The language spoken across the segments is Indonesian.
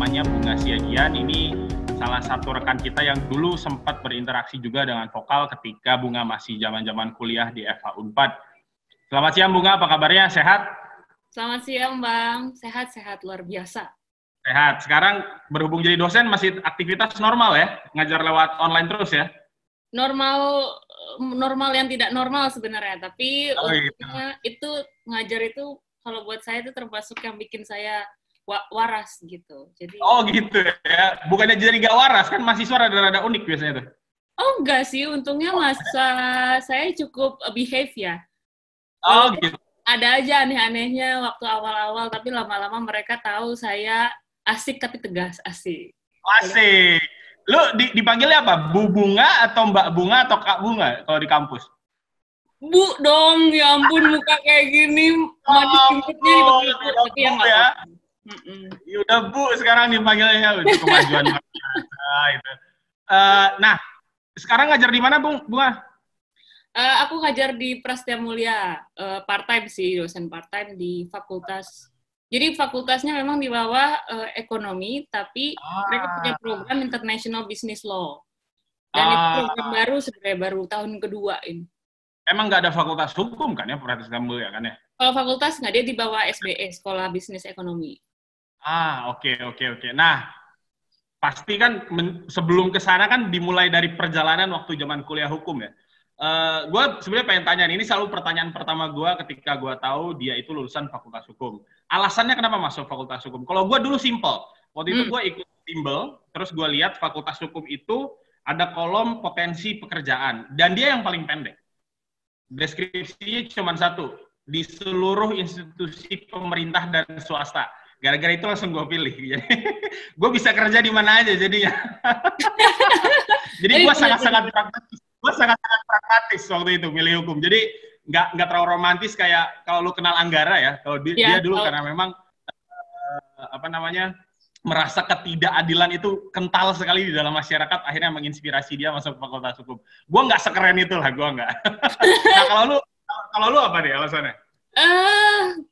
namanya Bunga Siagian. Ini salah satu rekan kita yang dulu sempat berinteraksi juga dengan Vokal ketika Bunga masih zaman-zaman kuliah di FH Unpad. Selamat siang Bunga, apa kabarnya? Sehat? Selamat siang Bang, sehat-sehat luar biasa. Sehat. Sekarang berhubung jadi dosen masih aktivitas normal ya? Ngajar lewat online terus ya? Normal yang tidak normal sebenarnya, tapi Oh gitu. untungnya itu ngajar itu kalau buat saya itu termasuk yang bikin saya waras gitu. Jadi Oh gitu ya? Bukannya jadi gak waras, kan mahasiswa rada-rada unik biasanya tuh. enggak sih, untungnya masa saya cukup behave ya. Oh Walaupun gitu. ada aja aneh-anehnya waktu awal-awal, tapi lama-lama mereka tahu saya asik tapi tegas, asik. Asik. Lu dipanggilnya apa? Bu Bunga atau Mbak Bunga atau Kak Bunga kalau di kampus? Bu dong, ya ampun muka kayak gini, manis Oh, imutnya dipanggil Bu, udah tapi Bu ya nggak ya. apa-apa. Ya udah Bu sekarang dipanggilnya itu kemajuan luar biasa itu. Nah, sekarang ngajar di mana, Bunga? Aku ngajar di Prasetya Mulia, part-time sih, dosen part-time di fakultas. Jadi fakultasnya memang di bawah ekonomi, tapi mereka punya Ah, program International Business Law. Dan itu program ah, baru sebenarnya, baru tahun kedua ini. emang nggak ada fakultas hukum kan ya, Prasetya Mulia kan ya? Kalau fakultas nggak, dia di bawah SBE, Sekolah Bisnis Ekonomi. Oke. Nah, pasti kan sebelum ke sana kan dimulai dari perjalanan waktu zaman kuliah hukum ya. Gue sebenarnya pengen tanya, ini selalu pertanyaan pertama gue ketika gue tahu dia itu lulusan fakultas hukum. Alasannya kenapa masuk fakultas hukum? Kalau gue dulu simple. Waktu itu gue ikut bimbel, terus gue lihat fakultas hukum itu ada kolom potensi pekerjaan. Dan dia yang paling pendek. Deskripsinya cuma satu. Di seluruh institusi pemerintah dan swasta. Gara-gara itu langsung gue pilih. Gue bisa kerja di mana aja jadinya. Jadi gue sangat-sangat pragmatis. Gue sangat-sangat pragmatis waktu itu milih hukum. Jadi nggak terlalu romantis kayak kalau lu kenal Anggara ya. Kalau dia Ya, dulu karena memang apa namanya merasa ketidakadilan itu kental sekali di dalam masyarakat, akhirnya menginspirasi dia masuk fakultas hukum. Gue nggak sekeren itu lah, gue nggak. Nah kalau lu apa nih alasannya?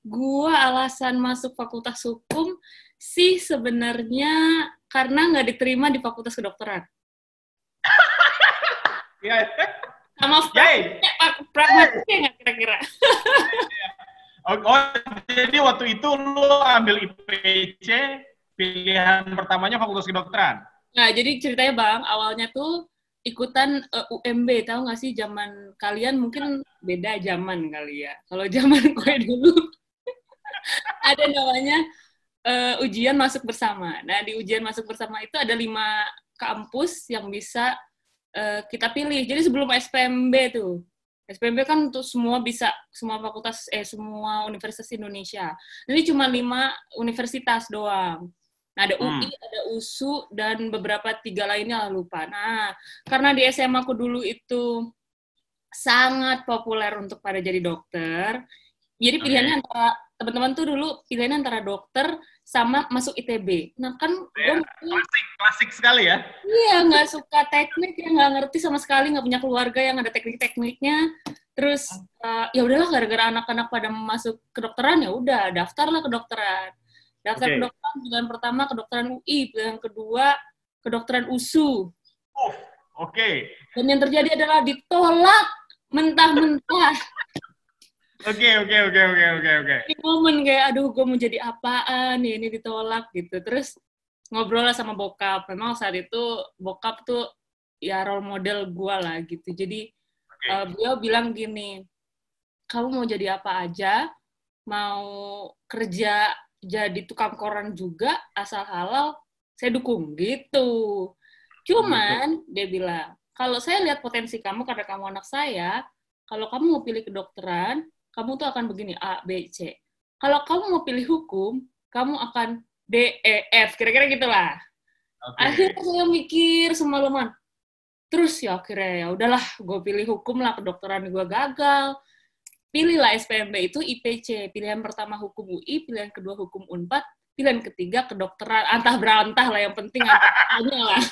gua alasan masuk fakultas hukum sih sebenarnya karena nggak diterima di fakultas kedokteran. Ya, Sama yay. pragmatisnya nggak kira-kira? Oh, jadi waktu itu lu ambil IPC, pilihan pertamanya fakultas kedokteran. Nah, jadi ceritanya Bang, awalnya tuh ikutan UMB, tahu nggak sih zaman kalian mungkin beda zaman kali ya. Kalau zaman gue dulu ada namanya ujian masuk bersama. Nah, di ujian masuk bersama itu ada 5 kampus yang bisa kita pilih. Jadi sebelum SPMB tuh, SPMB kan untuk semua bisa, semua fakultas, semua universitas Indonesia. Ini cuma 5 universitas doang. Nah, ada UI, ada USU, dan beberapa 3 lainnya lah lupa. Nah, karena di SMA aku dulu itu sangat populer untuk pada jadi dokter, jadi pilihannya antara, teman-teman tuh dulu pilihannya antara dokter sama masuk ITB. Nah, kan gue Klasik sekali ya. iya, nggak suka teknik, ya nggak ngerti sama sekali, nggak punya keluarga yang ada teknik-tekniknya. Terus ya udahlah, gara-gara anak-anak pada masuk kedokteran, ya udah daftarlah kedokteran. Daftar kedokteran, pilihan pertama kedokteran UI, pilihan kedua kedokteran USU. Oke. Dan yang terjadi adalah ditolak mentah-mentah. Oke. Di momen kayak, aduh gue mau jadi apaan ya, ini ditolak gitu. Terus ngobrol lah sama bokap. Memang saat itu bokap tuh ya role model gue lah gitu. Jadi beliau bilang gini, kamu mau jadi apa aja, mau kerja jadi tukang koran juga, asal halal, saya dukung gitu. Cuman dia bilang, kalau saya lihat potensi kamu karena kamu anak saya, kalau kamu mau pilih kedokteran, kamu tuh akan begini A, B, C. Kalau kamu mau pilih hukum, kamu akan D, E, F, kira-kira gitulah. Akhirnya saya mikir semalaman. Terus ya akhirnya ya udahlah, gue pilih hukum lah, kedokteran gue gagal. Pilihlah SPMB itu IPC, pilihan pertama hukum UI, pilihan kedua hukum Unpad, pilihan ketiga kedokteran, antah berantah lah, yang penting antahnya lah.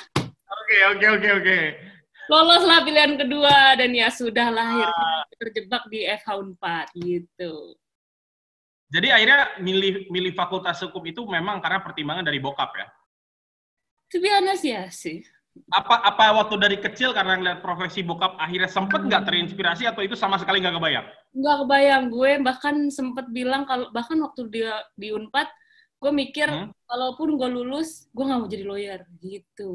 Oke. Loloslah pilihan kedua, dan ya sudah lah, akhirnya terjebak di FH Unpad gitu. Jadi akhirnya milih fakultas hukum itu memang karena pertimbangan dari bokap ya? To be honest ya sih. Apa waktu dari kecil karena ngeliat profesi bokap akhirnya sempet nggak terinspirasi atau itu sama sekali nggak kebayang? Nggak kebayang, gue bahkan sempet bilang kalau bahkan waktu dia di Unpad, gue mikir kalaupun gue lulus, gue nggak mau jadi lawyer gitu.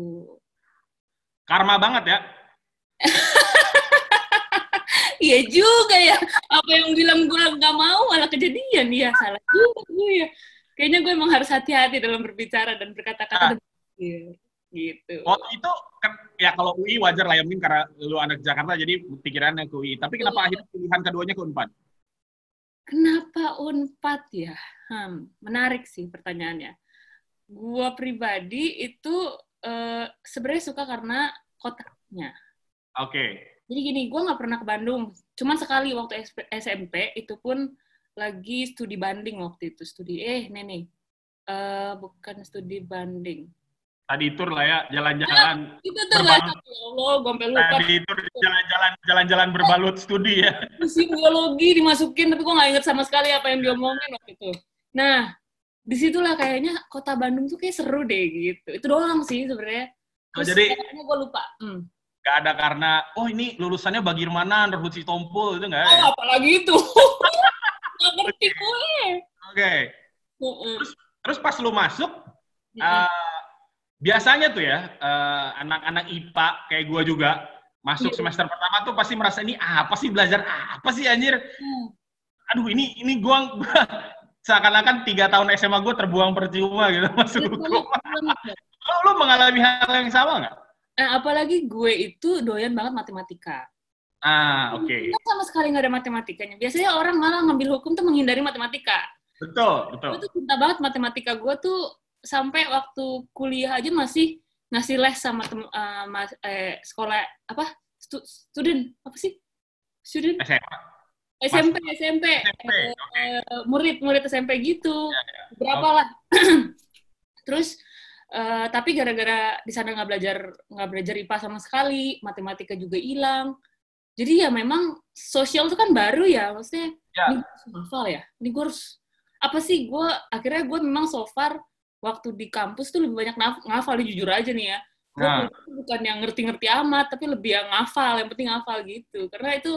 Karma banget ya. Iya juga ya. Apa yang bilang gue nggak mau malah kejadian ya, salah juga gue ya. Kayaknya gue emang harus hati-hati dalam berbicara dan berkata-kata. Gitu. Waktu itu kan ya kalau UI wajar lah ya, mungkin karena lu anak Jakarta jadi pikirannya ke UI. Tapi kenapa akhirnya pilihan keduanya ke Unpad? Kenapa Unpad ya? Menarik sih pertanyaannya. Gua pribadi itu sebenarnya suka karena kotanya. Oke. Jadi gini, gue nggak pernah ke Bandung. Cuman sekali waktu SMP, itu pun lagi studi banding waktu itu. Bukan studi banding. Tadi tur lah ya, jalan-jalan itu tuh bahasa, ya Allah, gue sampai lupa. Tadi tur jalan-jalan berbalut studi ya. Musim biologi dimasukin, tapi gue nggak inget sama sekali apa yang diomongin waktu itu. Nah, disitulah kayaknya kota Bandung tuh kayak seru deh gitu. Itu doang sih sebenarnya. Terus jadi gue lupa. Gak ada karena, oh ini lulusannya Bagirmanan, Ruhut Sitompul, itu nggak ada. Oh, apalagi itu. Nggak ngerti gue. Oke. Terus pas lu masuk, biasanya tuh ya, anak-anak IPA kayak gue juga, masuk semester pertama tuh pasti merasa, ini apa sih, belajar apa sih anjir? Aduh, ini gue seakan-akan 3 tahun SMA gue terbuang percuma gitu, masuk hukum. Lu mengalami hal yang sama nggak? Apalagi gue itu doyan banget matematika. Oke. Sama sekali nggak ada matematikanya. Biasanya orang malah ngambil hukum tuh menghindari matematika. Betul. Gue tuh cinta banget matematika. Gue tuh sampai waktu kuliah aja masih ngasih les sama sekolah apa? Student apa sih? Student? SMP. Murid SMP gitu. Berapa lah. Terus tapi gara-gara di sana nggak belajar IPA sama sekali, matematika juga hilang. Jadi ya memang sosial itu kan baru ya, maksudnya ini gue harus hafal ya, ini gue harus apa sih? Akhirnya gue memang so far waktu di kampus tuh lebih banyak ngafal, jujur aja nih ya. Gue bukan yang ngerti-ngerti amat, tapi lebih yang ngafal, yang penting ngafal gitu. Karena itu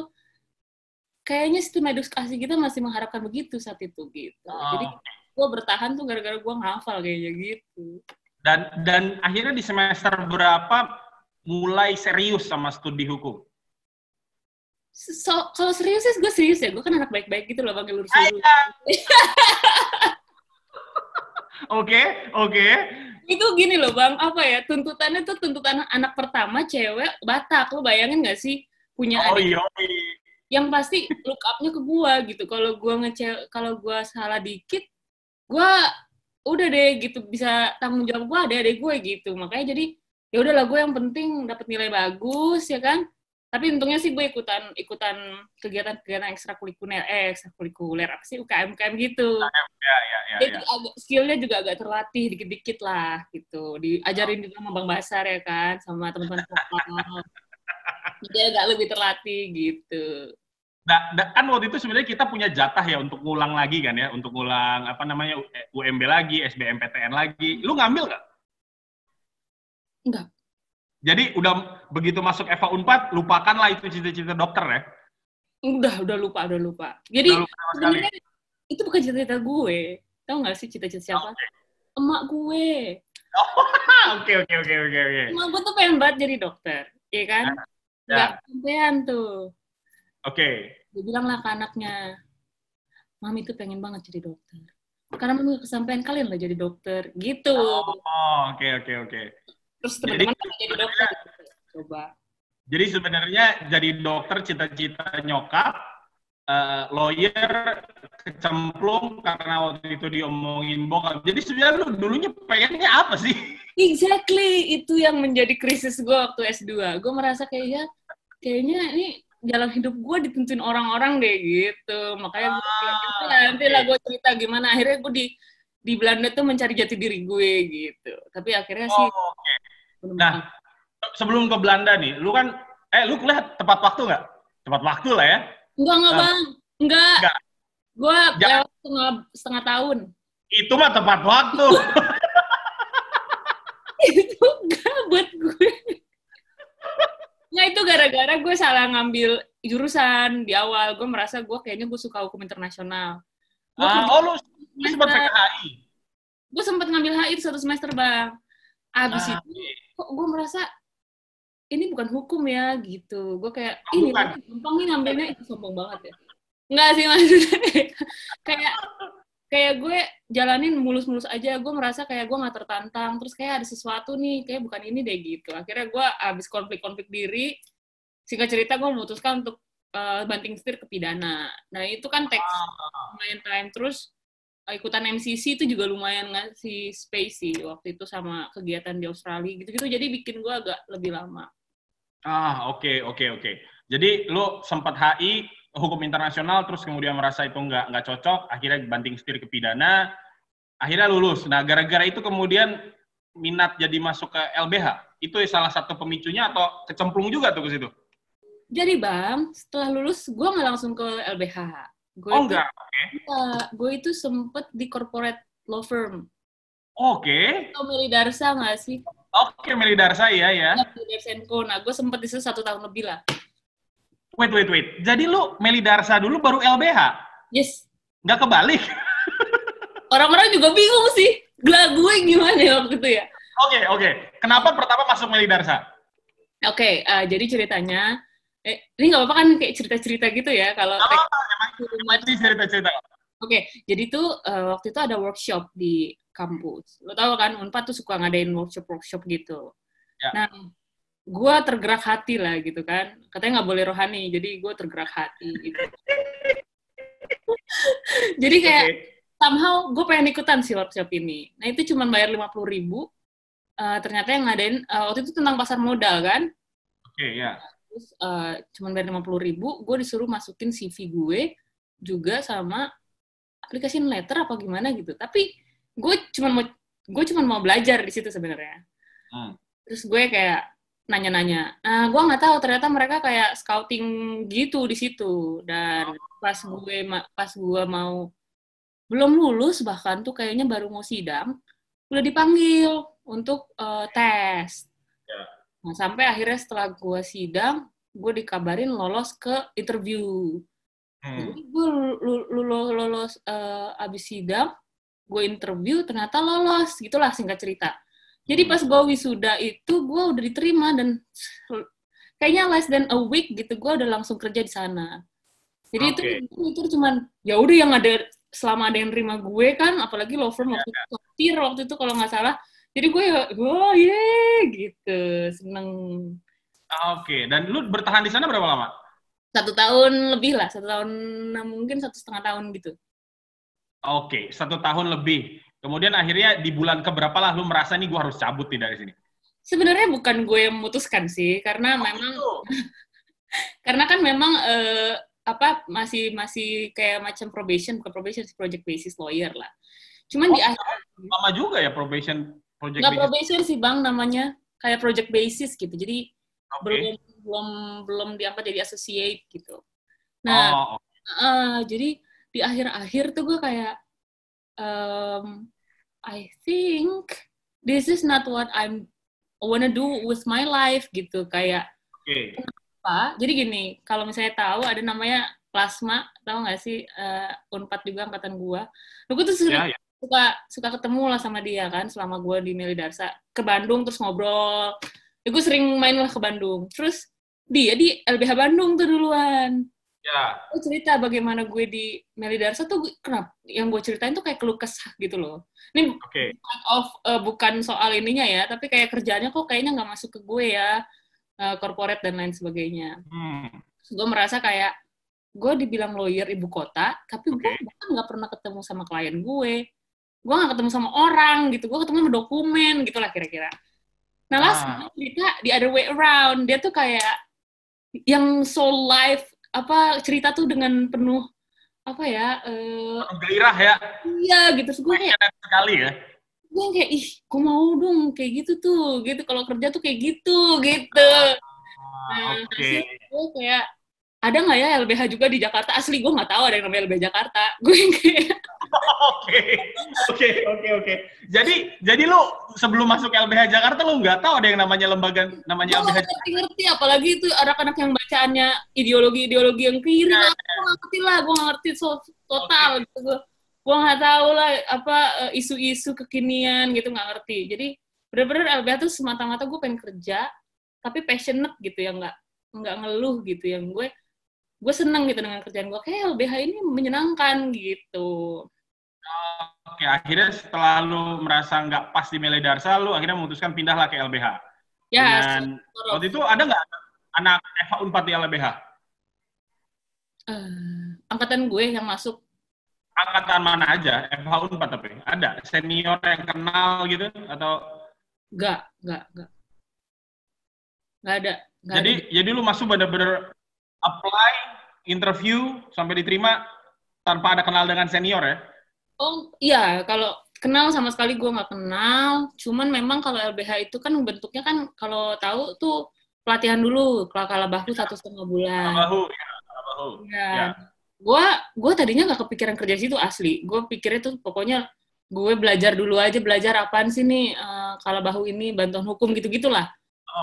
kayaknya sistem edukasi kita masih mengharapkan begitu saat itu gitu. Jadi gue bertahan tuh gara-gara gue ngafal kayaknya gitu. Dan akhirnya di semester berapa mulai serius sama studi hukum? Kalau serius sih gue serius ya, gue kan anak baik-baik gitu loh, Bang, lurus. Oke. Itu gini loh Bang, apa ya, tuntutannya tuh tuntutan anak pertama cewek Batak, lo bayangin gak sih punya adik yang pasti look up-nya ke gue gitu. Kalau gue salah dikit, gue udah deh gitu, bisa tanggung jawab gue, adik-adik gue gitu. Makanya jadi ya udahlah, gue yang penting dapat nilai bagus ya kan. Tapi untungnya sih gue ikutan kegiatan ekstrakurikuler apa sih, UKM gitu. Jadi skillnya juga agak terlatih dikit-dikit lah gitu. Diajarin juga sama Bang Basar ya kan, sama teman-teman vokal. Jadi agak lebih terlatih gitu. Kan waktu itu sebenarnya kita punya jatah ya untuk ngulang lagi kan ya, untuk ngulang apa namanya UMB lagi, SBMPTN lagi. Lu ngambil nggak? Enggak. Jadi udah begitu masuk Eva Unpad, lupakanlah itu cita-cita dokter ya? Udah lupa. Jadi sebenarnya itu bukan cita-cita gue. Tahu nggak sih cita-cita siapa? Emak gue. Oke. Emak gue tuh pengen banget jadi dokter, iya kan? Nggak kesampean tuh. Oke. Dia bilang lah ke anaknya, Mami tuh pengen banget jadi dokter. Karena Mami kesampean kalian lah jadi dokter, gitu. Oke. Terus teman-teman jadi dokter. Coba. Jadi sebenarnya jadi dokter cita-cita nyokap, lawyer kecemplung karena waktu itu diomongin bokap. Jadi sebenarnya lu dulunya pengennya apa sih? Exactly, itu yang menjadi krisis gue waktu S2. Gue merasa kayaknya ini jalan hidup gue ditentuin orang-orang deh gitu. Makanya nanti lah gue cerita gimana. Akhirnya gue di Belanda tuh mencari jati diri gue gitu. Tapi akhirnya sih. Nah, sebelum ke Belanda nih, lu kan, lu kuliah tepat waktu nggak? Tepat waktu lah ya? Enggak Bang. Enggak. Gue lewat setengah tahun. Itu mah tepat waktu. salah ngambil jurusan di awal. Gue merasa kayaknya gue suka hukum internasional. Lu sempat PKHI? Gue sempat ngambil HI itu 1 semester, Bang. Abis itu, kok gue merasa ini bukan hukum ya, gitu. Gue kayak, ini gampang nih ngambilnya, itu sombong banget ya. Enggak sih, maksudnya. kayak gue jalanin mulus-mulus aja. Gue merasa kayak gue gak tertantang. Terus kayak ada sesuatu nih, kayak bukan ini deh, gitu. Akhirnya gue abis konflik-konflik diri, singkat cerita gue memutuskan untuk banting setir ke pidana. Nah, itu kan teks lumayan time. Terus ikutan MCC itu juga lumayan ngasih space sih waktu itu sama kegiatan di Australia gitu-gitu. Jadi bikin gue agak lebih lama. Oke. Jadi lu sempat HI, hukum internasional, terus kemudian merasa itu nggak cocok, akhirnya banting setir ke pidana, akhirnya lulus. Nah, gara-gara itu kemudian minat jadi masuk ke LBH. Itu salah satu pemicunya atau kecemplung juga tuh ke situ? Jadi Bang, setelah lulus, gue nggak langsung ke LBH. Enggak? Gue itu sempet di corporate law firm. Oke. Tau Meli Darsa nggak sih? Oke, Meli Darsa, iya. Meli Darsa & Co. Nah, gue sempet di situ 1 tahun lebih lah. Wait. Jadi lu Meli Darsa dulu baru LBH? Yes. Nggak kebalik? Orang-orang juga bingung sih. Gue gimana ya waktu itu ya? Oke. Kenapa pertama masuk Meli Darsa? Oke, jadi ceritanya, ini nggak apa-apa kan kayak cerita-cerita gitu ya, kalau emang ini cerita-cerita. Oke, jadi tuh waktu itu ada workshop di kampus. Lo tau kan, Unpad tuh suka ngadain workshop gitu. Ya. Nah, gue tergerak hati lah gitu kan. Katanya nggak boleh rohani, jadi gue tergerak hati gitu. Jadi kayak, somehow gue pengen ikutan sih workshop ini. Nah, itu cuma bayar 50.000. Ternyata yang ngadain, waktu itu tentang pasar modal kan. Oke, ya. Terus cuma bayar 50.000, gue disuruh masukin CV gue juga sama aplikasi letter apa gimana gitu. Tapi gue cuma mau belajar di situ sebenarnya. Terus gue kayak nanya-nanya. Nah, gue nggak tahu ternyata mereka kayak scouting gitu di situ. Dan pas gue mau belum lulus bahkan tuh kayaknya baru mau sidang, udah dipanggil untuk tes. Nah, sampai akhirnya setelah gue sidang, gue dikabarin lolos ke interview. Jadi gue lolos abis sidang, gue interview, ternyata lolos. Gitulah singkat cerita. Jadi pas gue wisuda itu, gue udah diterima dan kayaknya less than a week gitu, gue udah langsung kerja di sana. Jadi itu cuman, ya udah yang ada, selama ada yang nerima gue kan, apalagi law firm waktu itu kalau nggak salah. Jadi gue gitu, seneng. Oke, dan lu bertahan di sana berapa lama? 1 tahun lebih lah, 1 tahun, mungkin 1,5 tahun gitu. Oke, 1 tahun lebih. Kemudian akhirnya di bulan keberapa lah lu merasa nih gue harus cabut nih dari sini? Sebenarnya bukan gue yang memutuskan sih, karena karena kan memang masih kayak macam bukan probation, project basis lawyer lah. Cuman di akhir lama juga ya probation project nggak basis. Probation sih Bang namanya, kayak project basis gitu. Jadi belum diangkat jadi associate gitu. Nah, jadi di akhir-akhir tuh gue kayak I think this is not what I wanna do with my life gitu, kayak kenapa? Jadi gini, kalau misalnya tahu ada namanya Plasma, tahu nggak sih Unpad juga angkatan gue. Gue tuh suka ketemu lah sama dia kan selama gue di Meli Darsa, ke Bandung terus ngobrol. Ya, gue sering main lah ke Bandung. Terus dia di LBH Bandung tuh duluan. Ya. Gue cerita bagaimana gue di Meli Darsa tuh kenapa yang gue ceritain tuh kayak keluh kesah gitu loh. Ini bukan soal ininya ya, tapi kayak kerjaannya kok kayaknya nggak masuk ke gue ya, corporate dan lain sebagainya. Gue merasa kayak gue dibilang lawyer ibu kota, tapi gue bahkan nggak pernah ketemu sama klien gue nggak ketemu sama orang gitu, gue ketemu sama dokumen gitulah kira-kira. Nah, cerita the other way around, dia tuh kayak yang soul life, cerita tuh dengan penuh gairah ya. Iya gitu, gue kayak sekali ya. Gue kayak gue mau dong kayak gitu tuh, gitu kalau kerja tuh kayak gitu. Nah, gue kayak ada nggak ya LBH juga di Jakarta? Asli gue nggak tahu ada yang namanya LBH Jakarta. Gue yang kayak Oke. Jadi lu sebelum masuk LBH Jakarta lu nggak tahu ada yang namanya lembaga namanya gue nggak LBH Jakarta. ngerti-ngerti, apalagi itu anak-anak yang bacaannya ideologi yang kiri lah. Gue nggak ngerti lah, gue nggak ngerti total gitu. Gue nggak tahu lah apa isu-isu kekinian gitu, nggak ngerti. Jadi bener-bener LBH tuh semata-mata gue pengen kerja, tapi passionate gitu ya, nggak ngeluh gitu, yang gue seneng gitu dengan kerjaan gue, kayak LBH ini menyenangkan gitu. Oke, akhirnya setelah lu merasa nggak pas di Mele Darsa, lu akhirnya memutuskan pindahlah ke LBH. Ya, Dengan waktu itu ada nggak anak FH Unpad di LBH? Angkatan gue yang masuk. Angkatan mana aja? FH Unpad tapi ada senior yang kenal gitu atau? Nggak ada. Jadi lu masuk bener-bener apply, interview sampai diterima tanpa ada kenal dengan senior ya? Oh iya, kalau kenal sama sekali gue nggak kenal. Cuman memang kalau LBH itu kan bentuknya kan kalau tahu tuh pelatihan dulu, kala bahu 1,5 bulan. Bahu. Ya. Gue tadinya nggak kepikiran kerja situ asli. Gue pikirnya tuh pokoknya gue belajar dulu aja, belajar apaan sih nih kala bahu ini, bantuan hukum gitu-gitulah.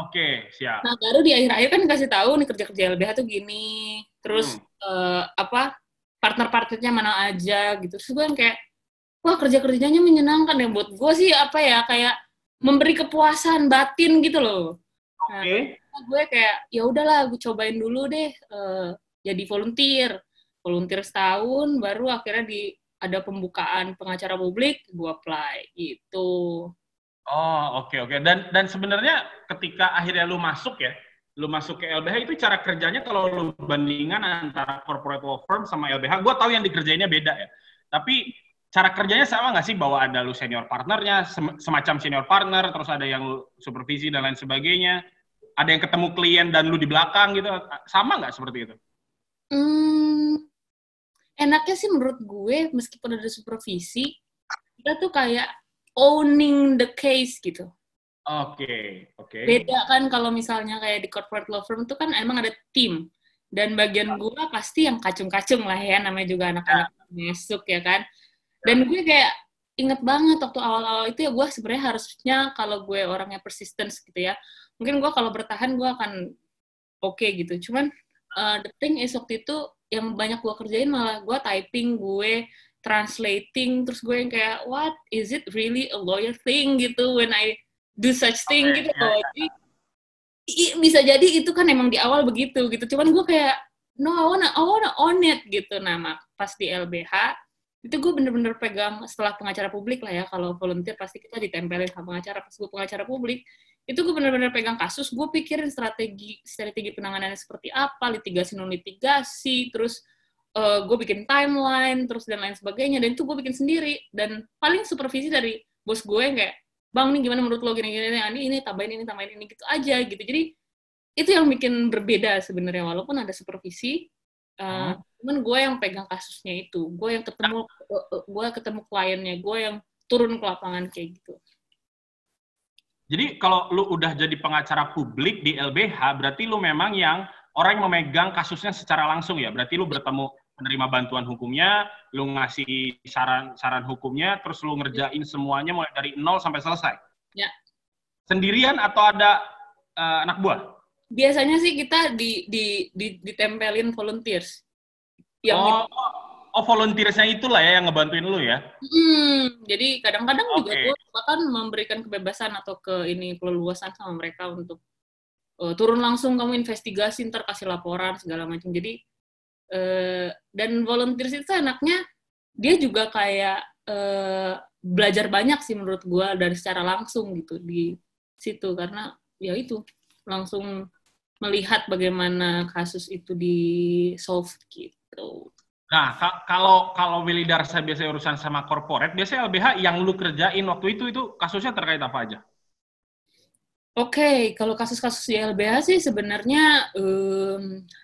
Oke, siap. Nah, baru di akhir-akhir kan dikasih tahu nih kerja-kerja LBH tuh gini. Terus apa partner-partnernya mana aja gitu. Terus gue yang kayak, wah kerja-kerjanya menyenangkan ya buat gue sih, apa ya, kayak memberi kepuasan batin gitu loh. Oke. Nah, gue kayak ya udahlah gue cobain dulu deh jadi volunteer setahun, baru akhirnya ada pembukaan pengacara publik, gue apply gitu. Oh, oke. Dan sebenarnya ketika akhirnya lu masuk ke LBH itu cara kerjanya kalau lu bandingan antara corporate law firm sama LBH, gue tahu yang dikerjainnya beda ya. Tapi cara kerjanya sama nggak sih, bahwa ada lu senior partnernya, semacam senior partner, terus ada yang lu supervisi dan lain sebagainya, ada yang ketemu klien dan lu di belakang gitu, sama nggak seperti itu? Enaknya sih menurut gue, meskipun ada supervisi, kita tuh kayak owning the case gitu. Oke. Beda kan kalau misalnya kayak di corporate law firm tuh kan emang ada tim. Dan bagian gue pasti yang kacung-kacung lah ya, namanya juga anak-anak masuk ya kan. Dan gue kayak inget banget waktu awal-awal itu ya, gue sebenarnya harusnya kalau gue orangnya persistence gitu ya, mungkin gue kalau bertahan gue akan oke gitu. Cuman the thing is waktu itu yang banyak gue kerjain malah gue typing, gue translating, terus gue yang kayak what is it really a lawyer thing gitu when I do such thing gitu loh. Jadi bisa jadi itu kan emang di awal begitu gitu. Cuman gue kayak no, I wanna own it gitu. Nah, pas di LBH itu gue bener-bener pegang setelah pengacara publik lah ya. Kalau volunteer pasti kita ditempelin sama pengacara. Pas gue pengacara publik itu gue bener-bener pegang kasus. Gue pikirin strategi penanganannya seperti apa, litigasi non litigasi, terus gue bikin timeline, terus dan lain sebagainya. Dan itu gue bikin sendiri. Dan paling supervisi dari bos gue yang kayak, bang, ini gimana menurut lo, gini-gini, ini tambahin ini gitu aja gitu. Jadi itu yang bikin berbeda sebenarnya, walaupun ada supervisi, cuman gue yang pegang kasusnya itu, gue yang ketemu kliennya, gue yang turun ke lapangan kayak gitu. Jadi kalau lu udah jadi pengacara publik di LBH, berarti lu memang yang orang yang memegang kasusnya secara langsung ya. Berarti lu bertemu menerima bantuan hukumnya, lu ngasih saran hukumnya, terus lu ngerjain semuanya mulai dari nol sampai selesai. Ya. Sendirian atau ada anak buah? Biasanya sih kita ditempelin volunteers. Yang volunteersnya itulah ya yang ngebantuin lu ya? Jadi kadang-kadang juga gue bahkan memberikan kebebasan atau keleluasan sama mereka untuk turun langsung, kamu investigasi, ntar kasih laporan segala macam. Jadi dan volunteers itu enaknya dia juga kayak belajar banyak sih menurut gue dari secara langsung gitu di situ, karena ya itu langsung melihat bagaimana kasus itu di solve gitu. Nah, kalau Willy Darsa biasanya urusan sama corporate, biasanya LBH yang lu kerjain waktu itu kasusnya terkait apa aja? Oke, kalau kasus-kasus di LBH sih sebenarnya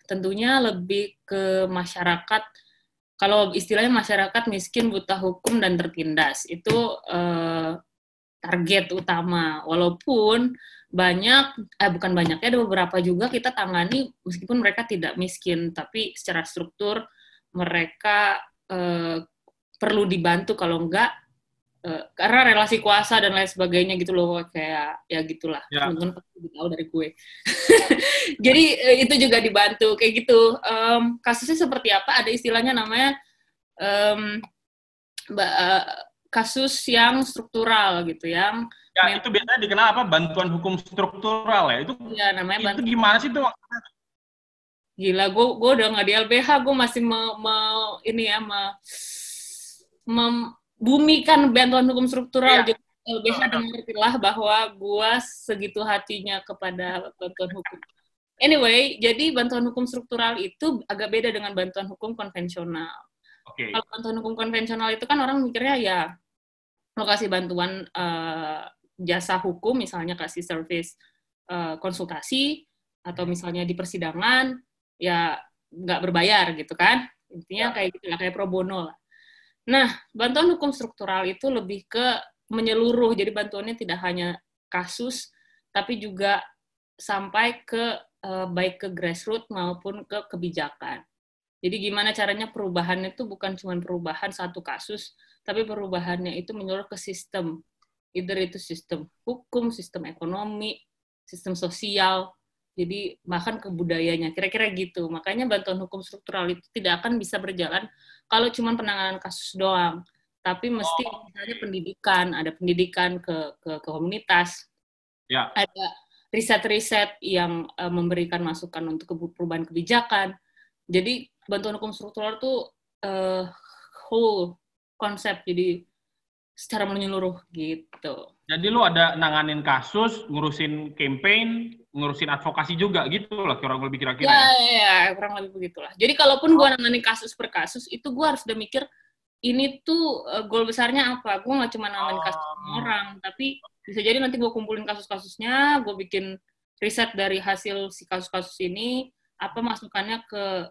tentunya lebih ke masyarakat. Kalau istilahnya masyarakat miskin, buta hukum, dan tertindas. Itu target utama. Walaupun bukan banyaknya, ada beberapa juga kita tangani meskipun mereka tidak miskin, tapi secara struktur mereka perlu dibantu, kalau enggak karena relasi kuasa dan lain sebagainya gitu loh, kayak ya gitulah, teman-teman pasti tahu dari gue. Jadi itu juga dibantu kayak gitu. Kasusnya seperti apa? Ada istilahnya namanya kasus yang struktural gitu, yang itu biasanya dikenal apa? Bantuan hukum struktural ya? Itu ya, namanya itu gimana sih itu? Gila, gue udah nggak di LBH, gue masih membumikan bantuan hukum struktural. Jadi LBH dengarlah bahwa gue segitu hatinya kepada bantuan hukum. Anyway, jadi bantuan hukum struktural itu agak beda dengan bantuan hukum konvensional. Kalau bantuan hukum konvensional itu kan orang mikirnya ya lo kasih bantuan jasa hukum, misalnya kasih service konsultasi, atau misalnya di persidangan, ya nggak berbayar gitu kan. Intinya kayak gitu lah, kayak pro bono lah. Nah, bantuan hukum struktural itu lebih ke menyeluruh, jadi bantuannya tidak hanya kasus, tapi juga sampai ke baik ke grassroots maupun ke kebijakan. Jadi gimana caranya perubahannya itu bukan cuma perubahan satu kasus, tapi perubahannya itu menyeluruh ke sistem. Either itu sistem hukum, sistem ekonomi, sistem sosial, jadi bahkan ke budayanya, kira-kira gitu. Makanya bantuan hukum struktural itu tidak akan bisa berjalan kalau cuma penanganan kasus doang. Tapi mesti misalnya pendidikan, ada pendidikan ke komunitas, ada riset-riset yang memberikan masukan untuk perubahan kebijakan. Jadi bantuan hukum struktural itu whole konsep, jadi secara menyeluruh gitu. Jadi lu ada nanganin kasus, ngurusin campaign, ngurusin advokasi juga gitu lah, kurang lebih kira-kira ya, kurang lebih begitulah. Jadi kalaupun gue nanganin kasus per kasus, itu gue harus udah mikir, ini tuh goal besarnya apa. Gue nggak cuma nanganin kasus orang, tapi bisa jadi nanti gue kumpulin kasus-kasusnya, gue bikin riset dari hasil si kasus-kasus ini, apa masukannya ke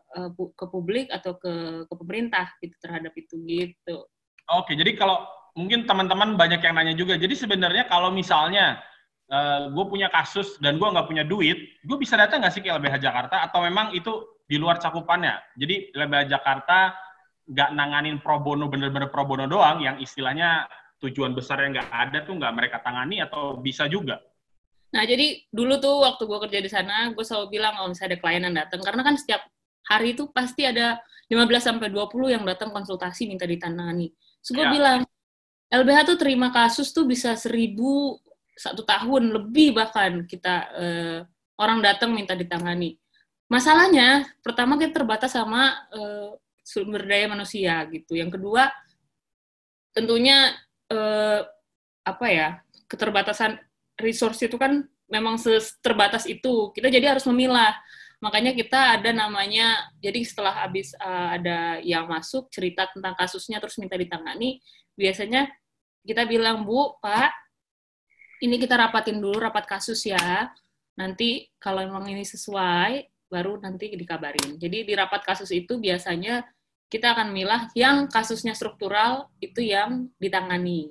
publik atau ke pemerintah gitu terhadap itu gitu. Oke, jadi kalau mungkin teman-teman banyak yang nanya juga, jadi sebenarnya kalau misalnya gue punya kasus dan gue nggak punya duit, gue bisa datang nggak sih ke LBH Jakarta, atau memang itu di luar cakupannya? Jadi LBH Jakarta nggak nanganin pro bono, bener-bener pro bono doang, yang istilahnya tujuan besarnya nggak ada tuh nggak mereka tangani, atau bisa juga? Nah, jadi dulu tuh waktu gue kerja di sana, gue selalu bilang kalau misalnya ada klien yang datang, karena kan setiap hari itu pasti ada 15-20 yang datang konsultasi minta ditangani. So, gue bilang, LBH tuh terima kasus tuh bisa 1.000 1 tahun lebih, bahkan kita orang datang minta ditangani. Masalahnya, pertama kita terbatas sama sumber daya manusia gitu. Yang kedua, tentunya keterbatasan resource itu kan memang terbatas itu. Kita jadi harus memilah. Makanya kita ada namanya, jadi setelah habis ada yang masuk cerita tentang kasusnya terus minta ditangani, biasanya kita bilang, Bu, Pak, ini kita rapatin dulu rapat kasus ya. Nanti kalau memang ini sesuai, baru nanti dikabarin. Jadi di rapat kasus itu biasanya kita akan milah yang kasusnya struktural itu yang ditangani.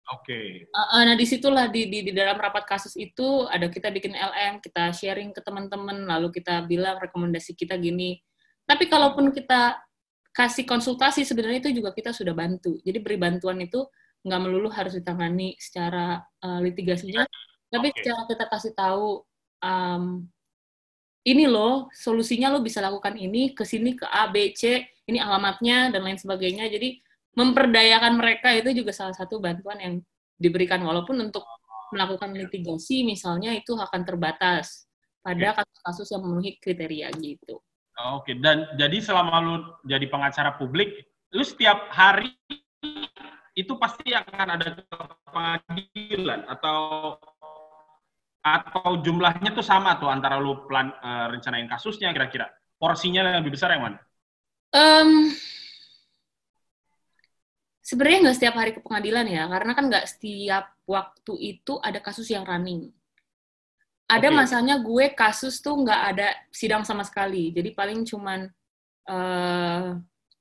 Oke. Nah disitulah di dalam rapat kasus itu ada kita bikin LM, kita sharing ke teman-teman, lalu kita bilang rekomendasi kita gini. Tapi kalaupun kita kasih konsultasi, sebenarnya itu juga kita sudah bantu. Jadi beri bantuan itu nggak melulu harus ditangani secara litigasinya, tapi secara kita kasih tahu ini loh solusinya, lo bisa lakukan ini, ke sini, ke A, B, C, ini alamatnya dan lain sebagainya. Jadi memperdayakan mereka itu juga salah satu bantuan yang diberikan, walaupun untuk melakukan litigasi misalnya itu akan terbatas pada kasus-kasus yang memenuhi kriteria gitu. Oke, dan jadi selama lu jadi pengacara publik, lu setiap hari itu pasti akan ada pengadilan atau jumlahnya tuh sama tuh antara lu rencanain kasusnya, kira-kira porsinya yang lebih besar yang mana? Sebenarnya nggak setiap hari ke pengadilan ya, karena kan nggak setiap waktu itu ada kasus yang running. Ada masanya gue kasus tuh nggak ada sidang sama sekali, jadi paling cuman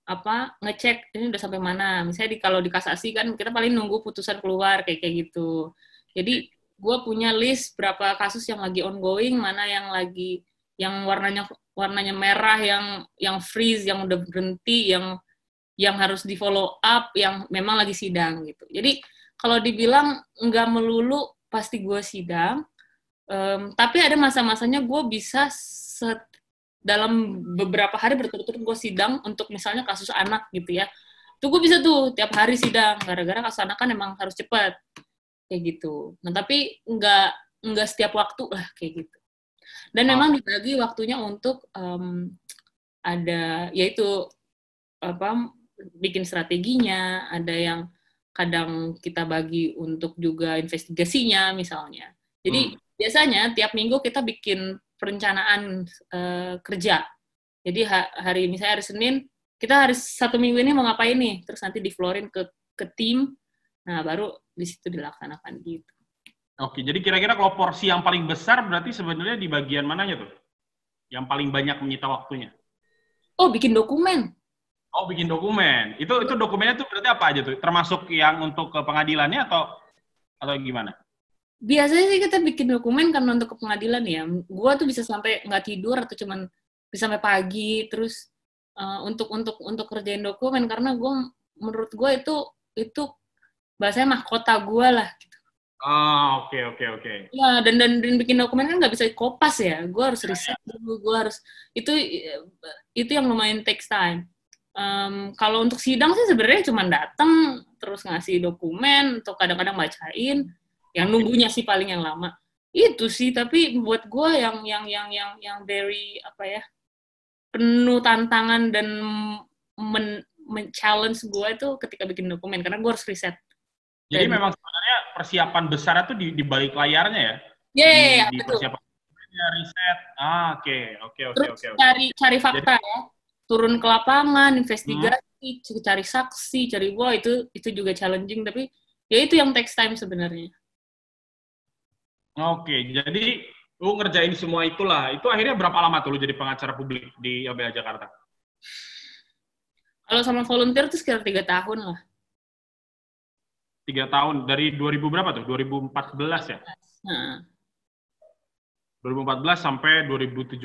ngecek ini udah sampai mana. Misalnya kalau di kasasi kan kita paling nunggu putusan keluar kayak gitu. Jadi gue punya list berapa kasus yang lagi ongoing, mana yang lagi yang warnanya merah, yang freeze, yang udah berhenti, yang harus di follow up, yang memang lagi sidang gitu. Jadi kalau dibilang nggak melulu pasti gue sidang, tapi ada masa-masanya gue bisa dalam beberapa hari berturut-turut gue sidang untuk misalnya kasus anak gitu ya. Tuh gue bisa tuh tiap hari sidang, gara-gara kasus anak kan emang harus cepat kayak gitu. Nah tapi nggak setiap waktu lah kayak gitu. Dan memang dibagi waktunya untuk ada yaitu bikin strateginya, ada yang kadang kita bagi untuk juga investigasinya misalnya. Jadi biasanya tiap minggu kita bikin perencanaan kerja. Jadi misalnya hari Senin, kita hari 1 minggu ini mau ngapain nih, terus nanti diflorin ke tim, nah baru di situ dilaksanakan gitu. Oke, jadi kira-kira kalau porsi yang paling besar berarti sebenarnya di bagian mananya tuh? Yang paling banyak menyita waktunya? Oh, bikin dokumen. Oh, bikin dokumen. Itu dokumennya tuh berarti apa aja tuh? Termasuk yang untuk ke pengadilannya atau gimana? Biasanya sih kita bikin dokumen kan untuk ke pengadilan ya. Gua tuh bisa sampai nggak tidur atau cuman bisa sampai pagi terus untuk kerjain dokumen karena menurut gue itu bahasanya mahkota gue lah. Gitu. Oke. Ya dan bikin dokumen kan nggak bisa kopas ya. Gue harus riset dulu. Gue harus itu yang lumayan takes time. Kalau untuk sidang sih sebenarnya cuma datang terus ngasih dokumen atau kadang-kadang bacain, yang nunggunya sih paling yang lama itu sih. Tapi buat gue yang very penuh tantangan dan men-challenge gue itu ketika bikin dokumen karena gue harus riset. Jadi memang sebenarnya persiapan besar itu di balik layarnya ya? Iya, di betul. Persiapan riset. Oke. Terus cari fakta ya. Turun ke lapangan, investigasi, cari saksi, cari itu juga challenging, tapi ya itu yang takes time sebenarnya. Oke, jadi lu ngerjain semua itulah. Itu akhirnya berapa lama tuh lu jadi pengacara publik di LBH Jakarta? Kalau sama volunteer tuh sekitar 3 tahun lah. 3 tahun, dari 2000 berapa tuh? 2014 ya? Nah. 2014 sampai 2017.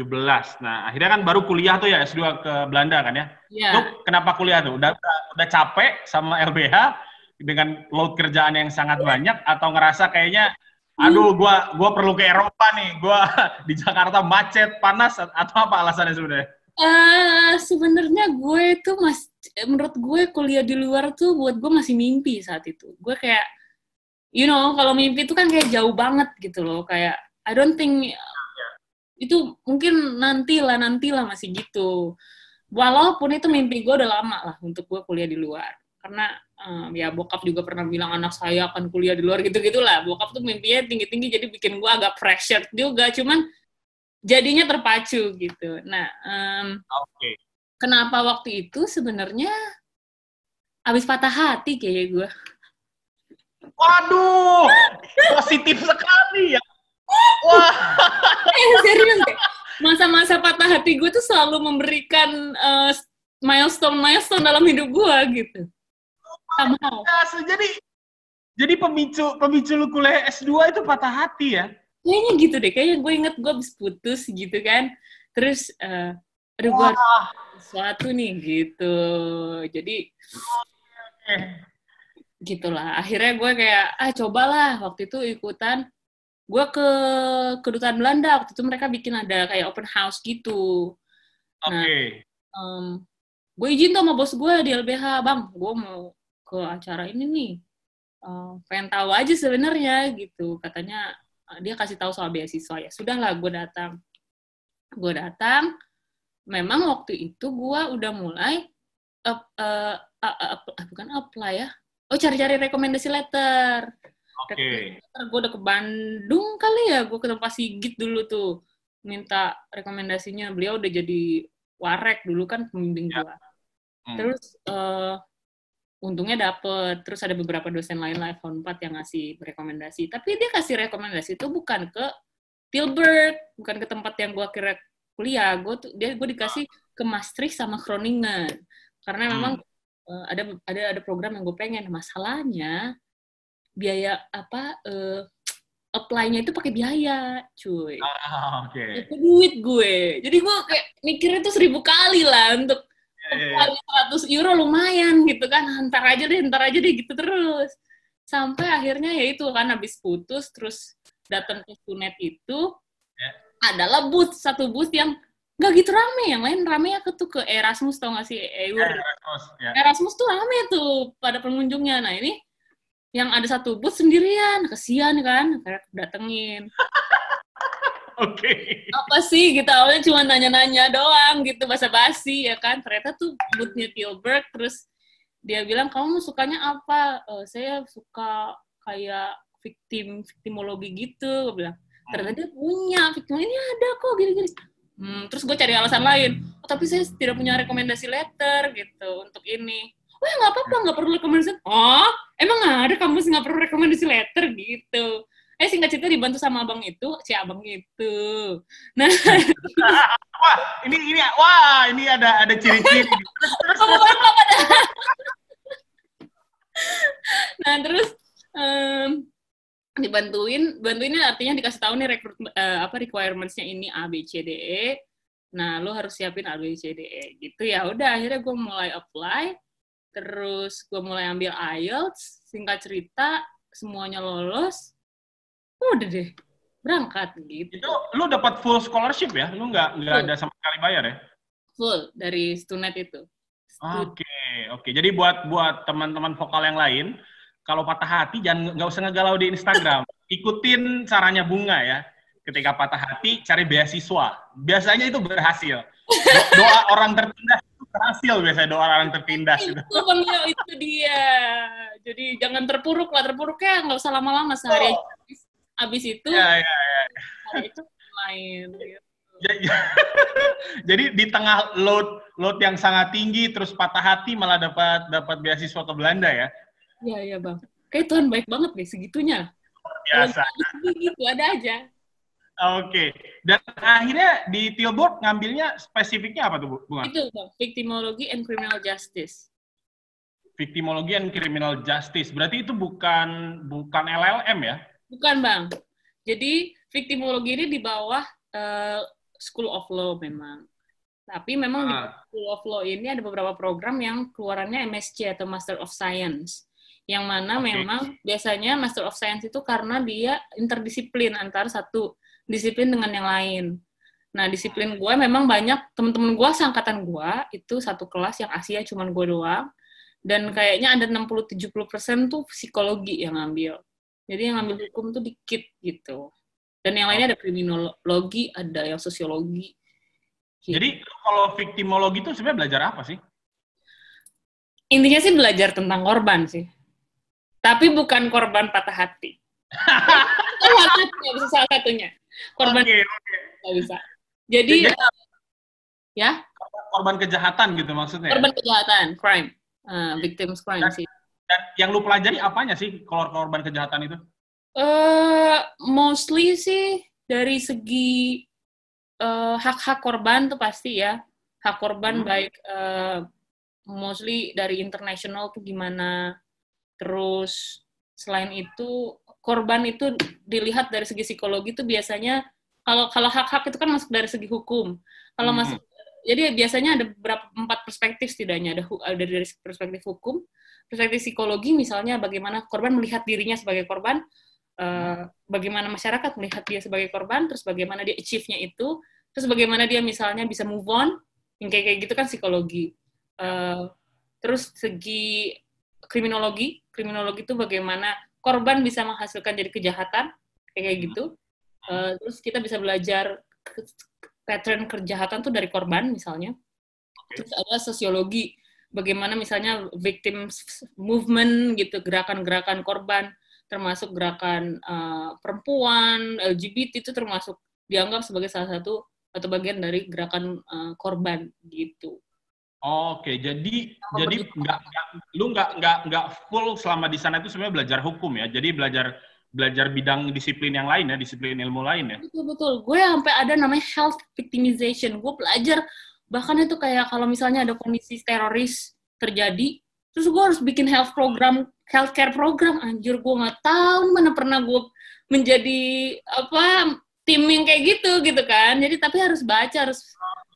Nah, akhirnya kan baru kuliah tuh ya, S2 ke Belanda kan ya? Iya. Lu kenapa kuliah tuh? Udah capek sama LBH dengan load kerjaan yang sangat banyak atau ngerasa kayaknya aduh gua perlu ke Eropa nih, gua di Jakarta macet, panas, atau apa alasannya sebenarnya? Sebenarnya menurut gue kuliah di luar tuh buat gue masih mimpi saat itu. Gue kayak, kalau mimpi itu kan kayak jauh banget gitu loh. Kayak, I don't think itu mungkin nantilah masih gitu. Walaupun itu mimpi gue udah lama lah untuk gue kuliah di luar. Karena ya bokap juga pernah bilang anak saya akan kuliah di luar gitu-gitulah. Bokap tuh mimpinya tinggi-tinggi jadi bikin gue agak pressure juga. Cuman jadinya terpacu gitu. Nah, kenapa waktu itu sebenarnya abis patah hati kayak gue. Waduh, positif sekali ya. Wah. Serius deh. Masa-masa patah hati gue tuh selalu memberikan milestone dalam hidup gue gitu. Jadi pemicu lu kuliah S2 itu patah hati ya? Kayaknya gitu deh, kayaknya gue inget gue habis putus gitu kan. Terus, aduh gue sesuatu nih gitu. Jadi, gitulah. Akhirnya gue kayak, cobalah waktu itu ikutan. Gue ke kedutaan Belanda, waktu itu mereka bikin ada kayak open house gitu. Nah, gue izin tuh sama bos gue di LBH, bang, gue mau ke acara ini nih. Pengen tahu aja sebenarnya gitu. Katanya dia kasih tahu soal beasiswa ya. Sudahlah, gue datang. Memang waktu itu gue udah mulai bukan apply ya. Cari-cari rekomendasi letter. Gue udah ke Bandung kali ya, gue ke tempat Sigit dulu tuh minta rekomendasinya. Beliau udah jadi warek dulu kan pembimbing gue. Terus untungnya dapet. Terus ada beberapa dosen lain lah F4 yang ngasih rekomendasi. Tapi dia kasih rekomendasi itu bukan ke Tilburg, bukan ke tempat yang gue kira kuliah. Gue dikasih ke Maastricht sama Groningen. Karena memang ada program yang gue pengen. Masalahnya biaya apply-nya itu pakai biaya, cuy. Itu duit gue. Jadi gue kayak mikirnya tuh 1000 kali lah untuk apply 100 euro lumayan gitu kan. Ntar aja deh gitu terus. Sampai akhirnya ya itu kan habis putus terus datang ke Sunet itu adalah satu booth yang nggak gitu rame. Yang lain rame ya ke Erasmus, tau gak sih? Erasmus tuh rame tuh pada pengunjungnya. Nah ini yang ada satu booth sendirian, kesian kan, kayak datengin. Oke. Apa sih gitu, awalnya cuma nanya-nanya doang gitu, basa-basi ya kan. Ternyata tuh booth-nya Tilburg, terus dia bilang, kamu sukanya apa? Saya suka kayak victimologi gitu, gue bilang. Ternyata dia punya, victimologi ini ada kok, gini-gini. Terus gue cari alasan lain, tapi saya tidak punya rekomendasi letter gitu untuk ini. Oh ya nggak apa-apa, nggak perlu rekomendasi. Oh, emang ada kampus nggak perlu rekomendasi letter gitu. Singkat cerita dibantu sama abang itu, abang itu. Nah, ini ada ciri-ciri. Nah, terus bantuinnya artinya dikasih tahu nih requirements-nya ini A B C D E. Nah, lo harus siapin A B C D E gitu ya. Udah akhirnya gue mulai apply. Terus gue mulai ambil IELTS, singkat cerita semuanya lolos, udah deh berangkat gitu. Itu lu dapat full scholarship ya? Lu nggak ada sama sekali bayar ya? Full dari Stunet itu. Oke. Jadi buat teman-teman vokal yang lain, kalau patah hati nggak usah ngegalau di Instagram. Ikutin caranya Bunga ya. Ketika patah hati, cari beasiswa. Biasanya itu berhasil. Doa orang tertindas berhasil biasanya, doa orang tertindas itu Bang Yo, itu dia. Jadi jangan terpuruk ya nggak usah lama-lama, sehari abis itu hari itu main gitu. Jadi di tengah load yang sangat tinggi terus patah hati malah dapat beasiswa ke Belanda ya. Iya Bang, kayak Tuhan baik banget nih segitunya. Biasa gitu ada aja. Oke. Dan akhirnya di Tilburg ngambilnya spesifiknya apa tuh, Bunga? Itu, Bang. Victimology and Criminal Justice. Victimology and Criminal Justice. Berarti itu bukan LLM ya? Bukan, Bang. Jadi, victimologi ini di bawah School of Law memang. Tapi memang di School of Law ini ada beberapa program yang keluarannya MSc atau Master of Science. Yang mana memang biasanya Master of Science itu karena dia interdisiplin antara satu disiplin dengan yang lain. Nah, disiplin gue memang banyak, temen-temen gue seangkatan gue, itu satu kelas yang Asia cuma gue doang, dan kayaknya ada 60-70% tuh psikologi yang ngambil. Jadi yang ngambil hukum tuh dikit gitu. Dan yang lainnya ada kriminologi, ada yang sosiologi. Gitu. Jadi kalau victimologi itu sebenarnya belajar apa sih? Intinya sih belajar tentang korban sih. Tapi bukan korban patah hati. Itu bisa salah satunya. Korban nggak bisa. Jadi ya korban kejahatan gitu maksudnya. Korban kejahatan, crime, victims crime sih. Dan yang lu pelajari apanya sih kalau korban kejahatan itu? Mostly sih dari segi hak-hak korban tuh pasti ya. Hak korban baik mostly dari international tuh gimana. Terus selain itu korban itu dilihat dari segi psikologi itu biasanya kalau hak-hak itu kan masuk dari segi hukum. Kalau masuk jadi biasanya ada 4 perspektif setidaknya, ada dari perspektif hukum, perspektif psikologi misalnya bagaimana korban melihat dirinya sebagai korban, bagaimana masyarakat melihat dia sebagai korban, terus bagaimana dia achieve-nya itu, terus bagaimana dia misalnya bisa move on, yang kayak gitu kan psikologi. Terus segi kriminologi itu bagaimana korban bisa menghasilkan jadi kejahatan, kayak gitu. Terus kita bisa belajar pattern kejahatan tuh dari korban misalnya. Terus ada sosiologi, bagaimana misalnya victim movement gitu, gerakan-gerakan korban, termasuk gerakan perempuan, LGBT itu termasuk dianggap sebagai salah satu atau bagian dari gerakan korban gitu. Oke, jadi lu nggak full selama di sana itu sebenarnya belajar hukum ya. Jadi belajar bidang disiplin yang lain ya, disiplin ilmu lain ya. Betul. Gue sampai ada namanya health victimization. Gue belajar Bahkan itu kayak kalau misalnya ada kondisi teroris terjadi, terus gue harus bikin healthcare program, anjir gue nggak tahu mana pernah gue menjadi tim yang kayak gitu kan. Jadi tapi harus baca, harus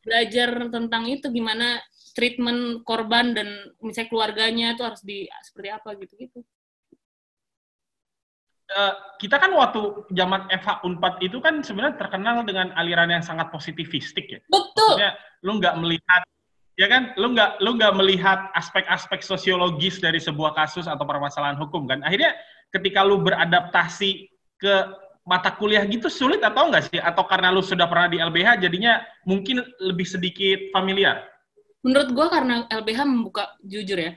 belajar tentang itu, gimana treatment korban dan misalnya keluarganya itu harus seperti apa gitu. Kita kan waktu zaman FH Unpad itu kan sebenarnya terkenal dengan aliran yang sangat positivistik ya. Betul. Maksudnya lu nggak melihat, ya kan, lu nggak melihat aspek-aspek sosiologis dari sebuah kasus atau permasalahan hukum kan. Akhirnya ketika lu beradaptasi ke mata kuliah gitu sulit atau enggak sih? Atau karena lu sudah pernah di LBH jadinya mungkin lebih sedikit familiar? Menurut gue karena LBH membuka, jujur ya,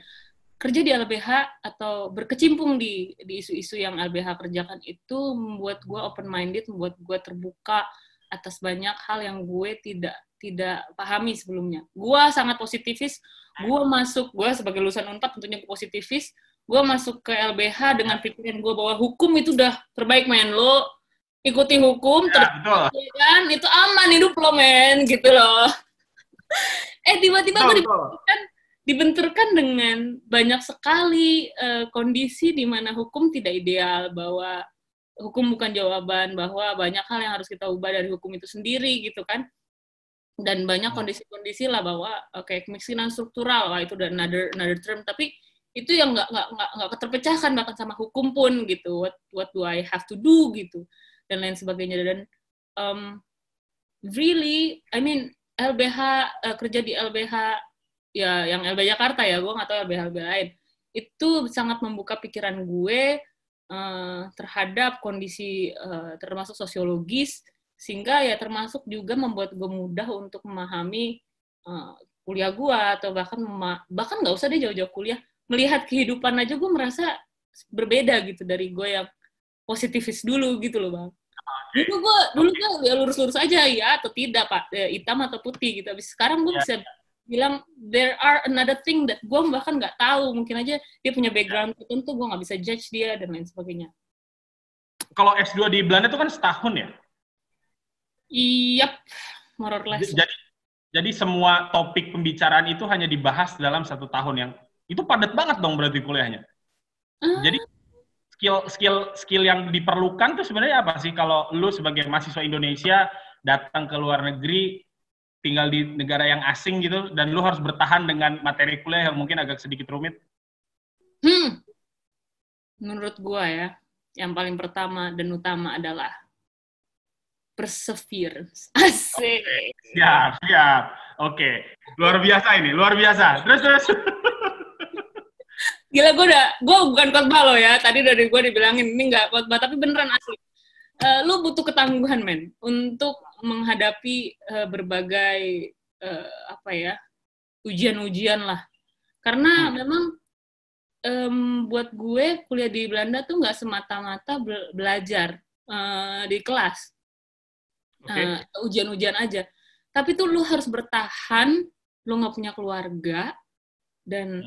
kerja di LBH atau berkecimpung di isu-isu yang LBH kerjakan itu membuat gue open-minded, membuat gue terbuka atas banyak hal yang gue tidak pahami sebelumnya. Gue sangat positivis, gue sebagai lulusan Unpad tentunya positivis, gue masuk ke LBH dengan pikiran gue bahwa hukum itu udah terbaik, men. Lo ikuti hukum, kan, itu aman hidup lo, men, gitu loh. Tiba-tiba gue dibenturkan dengan banyak sekali kondisi di mana hukum tidak ideal, bahwa hukum bukan jawaban, bahwa banyak hal yang harus kita ubah dari hukum itu sendiri gitu kan. Dan banyak kondisi-kondisi lah bahwa kemiskinan struktural, itu udah another term, tapi itu yang nggak terpecahkan bahkan sama hukum pun gitu. What do I have to do gitu dan lain sebagainya. Dan really, I mean LBH, kerja di LBH ya yang LBH Jakarta ya, gue nggak tahu LBH lain, itu sangat membuka pikiran gue terhadap kondisi termasuk sosiologis, sehingga ya termasuk juga membuat gue mudah untuk memahami kuliah gue, atau bahkan nggak usah deh jauh-jauh kuliah, melihat kehidupan aja gue merasa berbeda gitu dari gue yang positivis dulu gitu loh, Bang. Dulu gue ya lurus-lurus aja ya atau tidak, Pak, hitam atau putih gitu. Habis sekarang gue bisa bilang there are another thing that gue bahkan nggak tahu, mungkin aja dia punya background tertentu, gue nggak bisa judge dia dan lain sebagainya. Kalau S2 di Belanda itu kan setahun ya? Iya, more or less. Jadi semua topik pembicaraan itu hanya dibahas dalam 1 tahun, yang itu padat banget dong berarti kuliahnya. Jadi skill yang diperlukan tuh sebenarnya apa sih kalau lu sebagai mahasiswa Indonesia datang ke luar negeri, tinggal di negara yang asing gitu, dan lu harus bertahan dengan materi kuliah yang mungkin agak sedikit rumit? Menurut gua ya, yang paling pertama dan utama adalah perseverance. Asik. Siap. Oke. Luar biasa ini, luar biasa. Terus. Gila, gue bukan khotbah lo ya. Tadi dari gue dibilangin ini nggak khotbah, tapi beneran asli. Lu butuh ketangguhan, men, untuk menghadapi berbagai ujian-ujian lah. Karena memang buat gue kuliah di Belanda tuh nggak semata-mata belajar di kelas, ujian-ujian aja. Tapi tuh lu harus bertahan, lu nggak punya keluarga, dan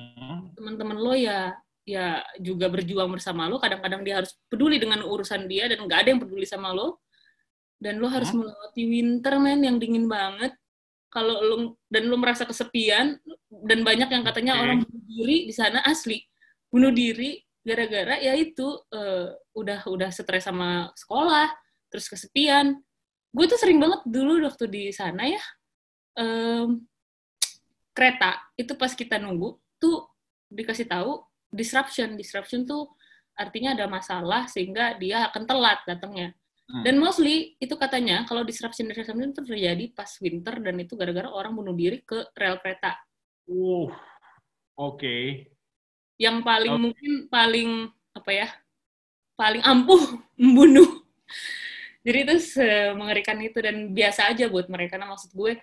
teman-teman lo ya juga berjuang bersama lo. Kadang-kadang dia harus peduli dengan urusan dia dan nggak ada yang peduli sama lo. Dan lo harus melewati winter, men, yang dingin banget. Kalau lo merasa kesepian, dan banyak yang katanya orang bunuh diri di sana, asli bunuh diri gara-gara ya itu udah stres sama sekolah, terus kesepian. Gue tuh sering banget dulu waktu di sana ya, kereta itu pas kita nunggu tuh dikasih tahu disruption tuh artinya ada masalah sehingga dia akan telat datangnya. Dan mostly itu katanya kalau disruption itu terjadi pas winter, dan itu gara-gara orang bunuh diri ke rel kereta. Oke. Yang mungkin paling ampuh membunuh. Jadi itu mengerikan itu, dan biasa aja buat mereka. Nah, maksud gue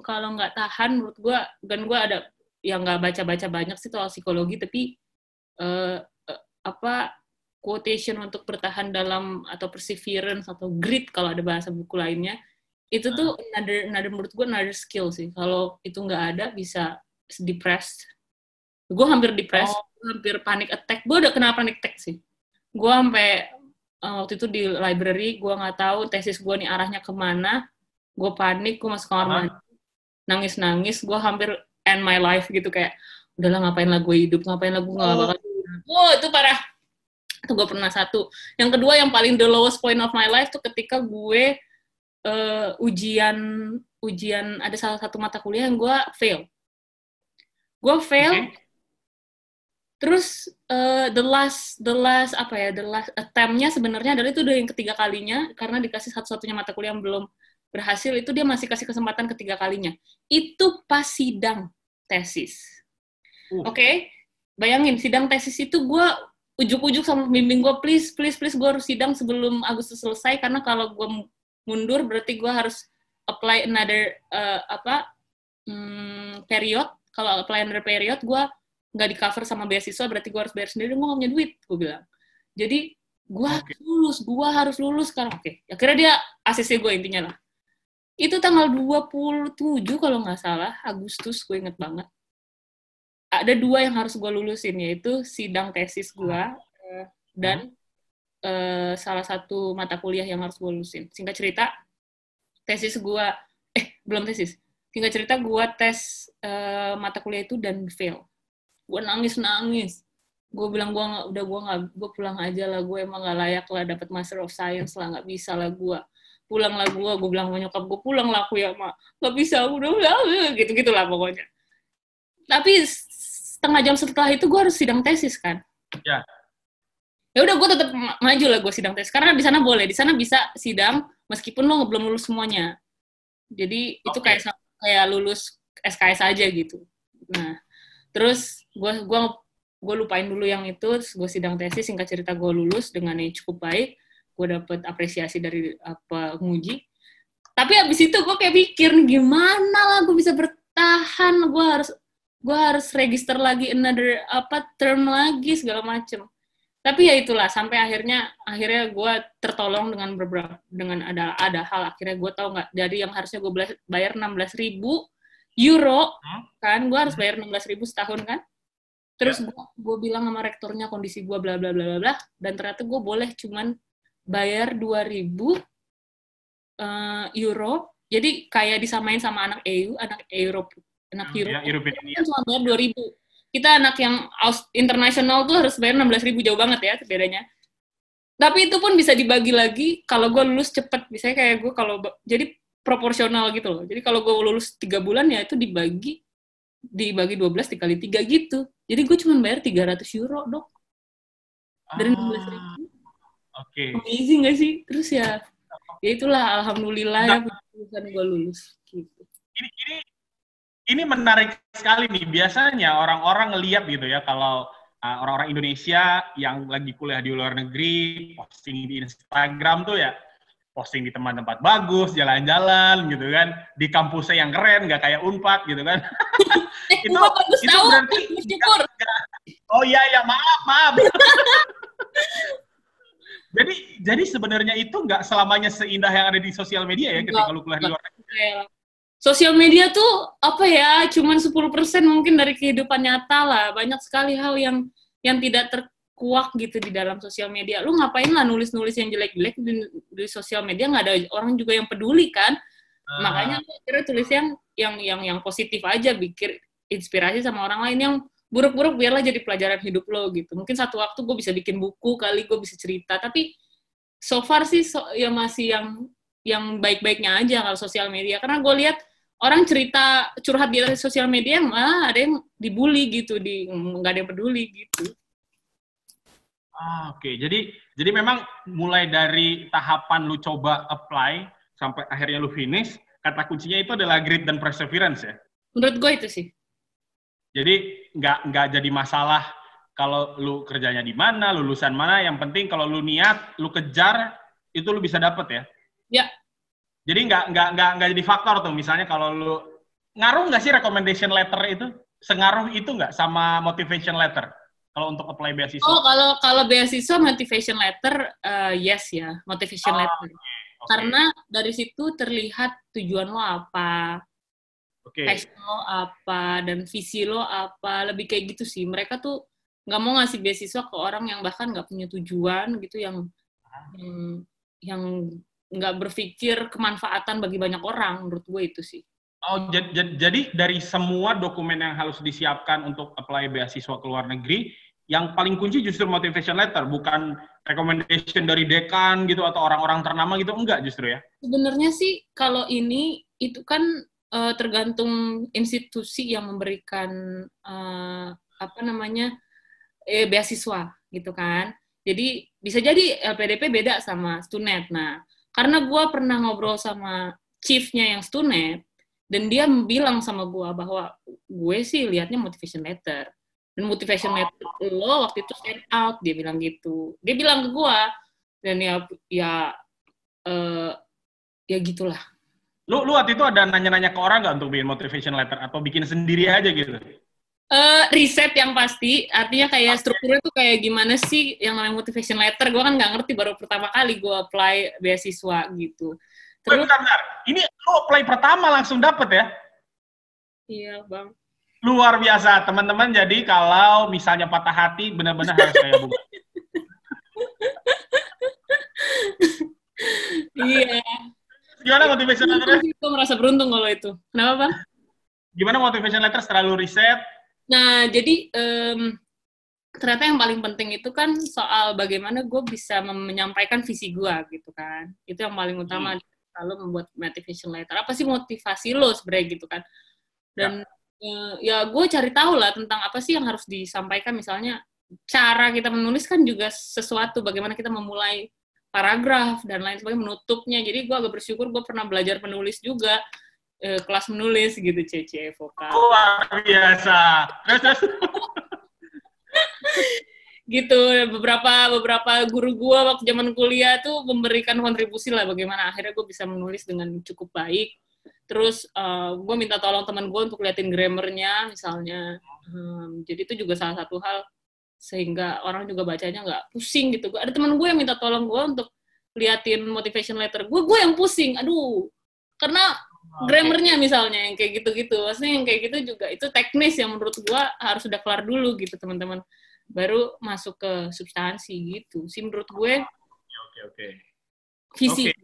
kalau nggak tahan, menurut gue, dan gue ada yang nggak baca-baca banyak sih soal psikologi, tapi quotation untuk bertahan dalam, atau perseverance atau grit kalau ada bahasa buku lainnya, itu tuh menurut gue another skill sih. Kalau itu nggak ada, bisa depressed. Gue hampir depressed, hampir panic attack. Gue udah kena panic attack sih. Gue sampai waktu itu di library, gue nggak tahu tesis gue nih arahnya kemana. Gue panik, gue masuk kamar mandi. nangis-nangis, gue hampir end my life gitu, kayak udahlah ngapain lah gue hidup, ngapain lah gue nggak bakal. Wow, itu parah. Itu gue pernah satu. Yang kedua yang paling the lowest point of my life tuh ketika gue ujian ada salah satu mata kuliah yang gue fail. Gue fail. Okay. Terus the last attempt-nya sebenarnya adalah itu udah yang ketiga kalinya, karena dikasih satu-satunya mata kuliah yang belum berhasil, itu dia masih kasih kesempatan ketiga kalinya. Itu pas sidang tesis. Oke? Bayangin, sidang tesis itu gue ujuk-ujuk sama pembimbing gue, please gue harus sidang sebelum Agustus selesai, karena kalau gue mundur berarti gue harus apply another period. Kalau apply another period, gue nggak di-cover sama beasiswa, berarti gue harus bayar sendiri, gue nggak punya duit, gue bilang. Jadi, gue harus lulus sekarang. Oke. Akhirnya dia ACC gue intinya lah. Itu tanggal 27 kalau nggak salah, Agustus, gue inget banget. Ada 2 yang harus gue lulusin, yaitu sidang tesis gue, dan salah satu mata kuliah yang harus gue lulusin. Singkat cerita, Singkat cerita, gue tes mata kuliah itu dan fail. Gue nangis. Gue bilang gue pulang aja lah, gue emang gak layak lah dapat Master of Science lah, nggak bisa lah gue. Pulang lah gue bilang sama nyokap gue, pulang lah aku ya mak, nggak bisa, udah gitu lah pokoknya. Tapi setengah jam setelah itu gue harus sidang tesis kan. Ya. Ya udah gue tetap maju lah gue sidang tesis, karena di sana boleh, di sana bisa sidang meskipun lo belum lulus semuanya. Jadi itu kayak lulus SKS aja gitu. Nah, terus gue lupain dulu yang itu, terus gue sidang tesis, singkat cerita gue lulus dengan yang cukup baik, gue dapet apresiasi dari penguji. Tapi abis itu gue kayak pikir, gimana lah gue bisa bertahan, gue harus register lagi another term lagi segala macem. Tapi ya itulah, sampai akhirnya gue tertolong dengan ada hal, akhirnya gue tahu nggak, dari yang harusnya gue bayar 16.000 euro, kan, gue harus bayar 16.000 setahun kan. Terus gue bilang sama rektornya kondisi gue bla bla bla bla, dan ternyata gue boleh cuman bayar 2.000 euro. Jadi kayak disamain sama anak EU, anak Eropa kan cuma bayar 2.000. Kita anak yang internasional tuh harus bayar 16.000, jauh banget ya bedanya. Tapi itu pun bisa dibagi lagi kalau gue lulus cepet. Misalnya kayak gue jadi proporsional gitu loh. Jadi kalau gue lulus 3 bulan ya itu dibagi 12 dikali 3 gitu. Jadi gue cuma bayar 300 euro, Dok. Dari 16.000. Oke. Amazing gak sih? Terus ya itulah alhamdulillah ya gue lulus gitu. Ini menarik sekali nih. Biasanya orang-orang ngelihat gitu ya, kalau orang-orang Indonesia yang lagi kuliah di luar negeri, posting di Instagram tuh ya, posting di tempat-tempat bagus, jalan-jalan gitu kan, di kampusnya yang keren, nggak kayak Unpad gitu kan. itu berarti oh iya ya, maaf. jadi sebenarnya itu nggak selamanya seindah yang ada di sosial media ya, ketika lu kuliah di luar negeri. Sosial media tuh cuman 10% mungkin dari kehidupan nyata lah. Banyak sekali hal yang tidak terkuak gitu di dalam sosial media. Lu ngapain lah nulis-nulis yang jelek-jelek di sosial media, nggak ada orang juga yang peduli kan. Makanya aku kira tulis yang positif aja, bikin inspirasi sama orang lain. Yang buruk-buruk biarlah jadi pelajaran hidup lo gitu. Mungkin satu waktu gue bisa bikin buku, kali gue bisa cerita, tapi so far sih ya masih yang baik-baiknya aja kalau sosial media. Karena gue lihat orang cerita curhat di sosial media, malah ada yang dibully gitu, nggak ada yang peduli gitu. Oke. Jadi memang mulai dari tahapan lu coba apply sampai akhirnya lu finish, kata kuncinya itu adalah grit dan perseverance ya? Menurut gue itu sih. Jadi nggak jadi masalah kalau lu kerjanya di mana, lulusan mana, yang penting kalau lu niat, lu kejar, itu lu bisa dapet ya? Ya. Jadi nggak jadi faktor tuh, misalnya kalau lu, ngaruh nggak sih recommendation letter itu? Sengaruh itu nggak sama motivation letter? Kalau untuk apply beasiswa? Oh, kalau beasiswa motivation letter, yes ya, motivation letter. Okay. Karena dari situ terlihat tujuan lo apa, passion lo apa, dan visi lo apa, lebih kayak gitu sih. Mereka tuh nggak mau ngasih beasiswa ke orang yang bahkan nggak punya tujuan gitu, yang nggak berpikir kemanfaatan bagi banyak orang. Menurut gue itu sih. Oh, jadi dari semua dokumen yang harus disiapkan untuk apply beasiswa ke luar negeri, yang paling kunci justru motivation letter, bukan recommendation dari dekan gitu atau orang-orang ternama gitu, enggak justru ya? Sebenarnya sih kalau ini itu kan tergantung institusi yang memberikan apa namanya beasiswa gitu kan. Jadi bisa jadi LPDP beda sama Stunet. Nah, karena gue pernah ngobrol sama chiefnya yang Stunet, dan dia bilang sama gue bahwa gue sih liatnya motivation letter. Dan motivation letter lo waktu itu stand out, dia bilang gitu. Dia bilang ke gue, dan uh, ya gitulah. Lu waktu itu ada nanya-nanya ke orang nggak untuk bikin motivation letter atau bikin sendiri aja gitu? Riset yang pasti, artinya kayak strukturnya tuh kayak gimana sih yang namanya motivation letter. Gue kan nggak ngerti, baru pertama kali gue apply beasiswa gitu. Terus, bentar. Ini lu apply pertama langsung dapet ya? iya bang. Luar biasa, teman-teman. Jadi kalau misalnya patah hati, benar-benar harus kayak Bunga. Iya. Gimana motivation letter? Gue merasa beruntung kalau itu. Kenapa bang? Gimana motivation letter setelah lu riset? Nah, jadi ternyata yang paling penting itu kan soal bagaimana gue bisa menyampaikan visi gue gitu kan. Itu yang paling utama, lalu membuat motivation letter. Apa sih motivasi lo sebenarnya gitu kan. Dan ya gue cari tahu lah tentang apa sih yang harus disampaikan. Misalnya cara kita menulis kan juga sesuatu, bagaimana kita memulai paragraf dan lain sebagainya, menutupnya. Jadi gue agak bersyukur gue pernah belajar menulis juga, kelas menulis gitu, CC vokal. Luar biasa. Terus. Gitu, beberapa guru gue waktu zaman kuliah tuh memberikan kontribusi lah bagaimana akhirnya gue bisa menulis dengan cukup baik. Terus gue minta tolong teman gue untuk liatin grammarnya misalnya. Jadi itu juga salah satu hal sehingga orang juga bacanya nggak pusing gitu. Ada teman gue yang minta tolong gue untuk liatin motivation letter gue yang pusing. Aduh, karena grammarnya misalnya yang kayak gitu-gitu. Maksudnya yang kayak gitu juga itu teknis yang menurut gue harus udah kelar dulu gitu teman-teman. Baru masuk ke substansi gitu. Sih menurut gue. Oke. Visi. Okay.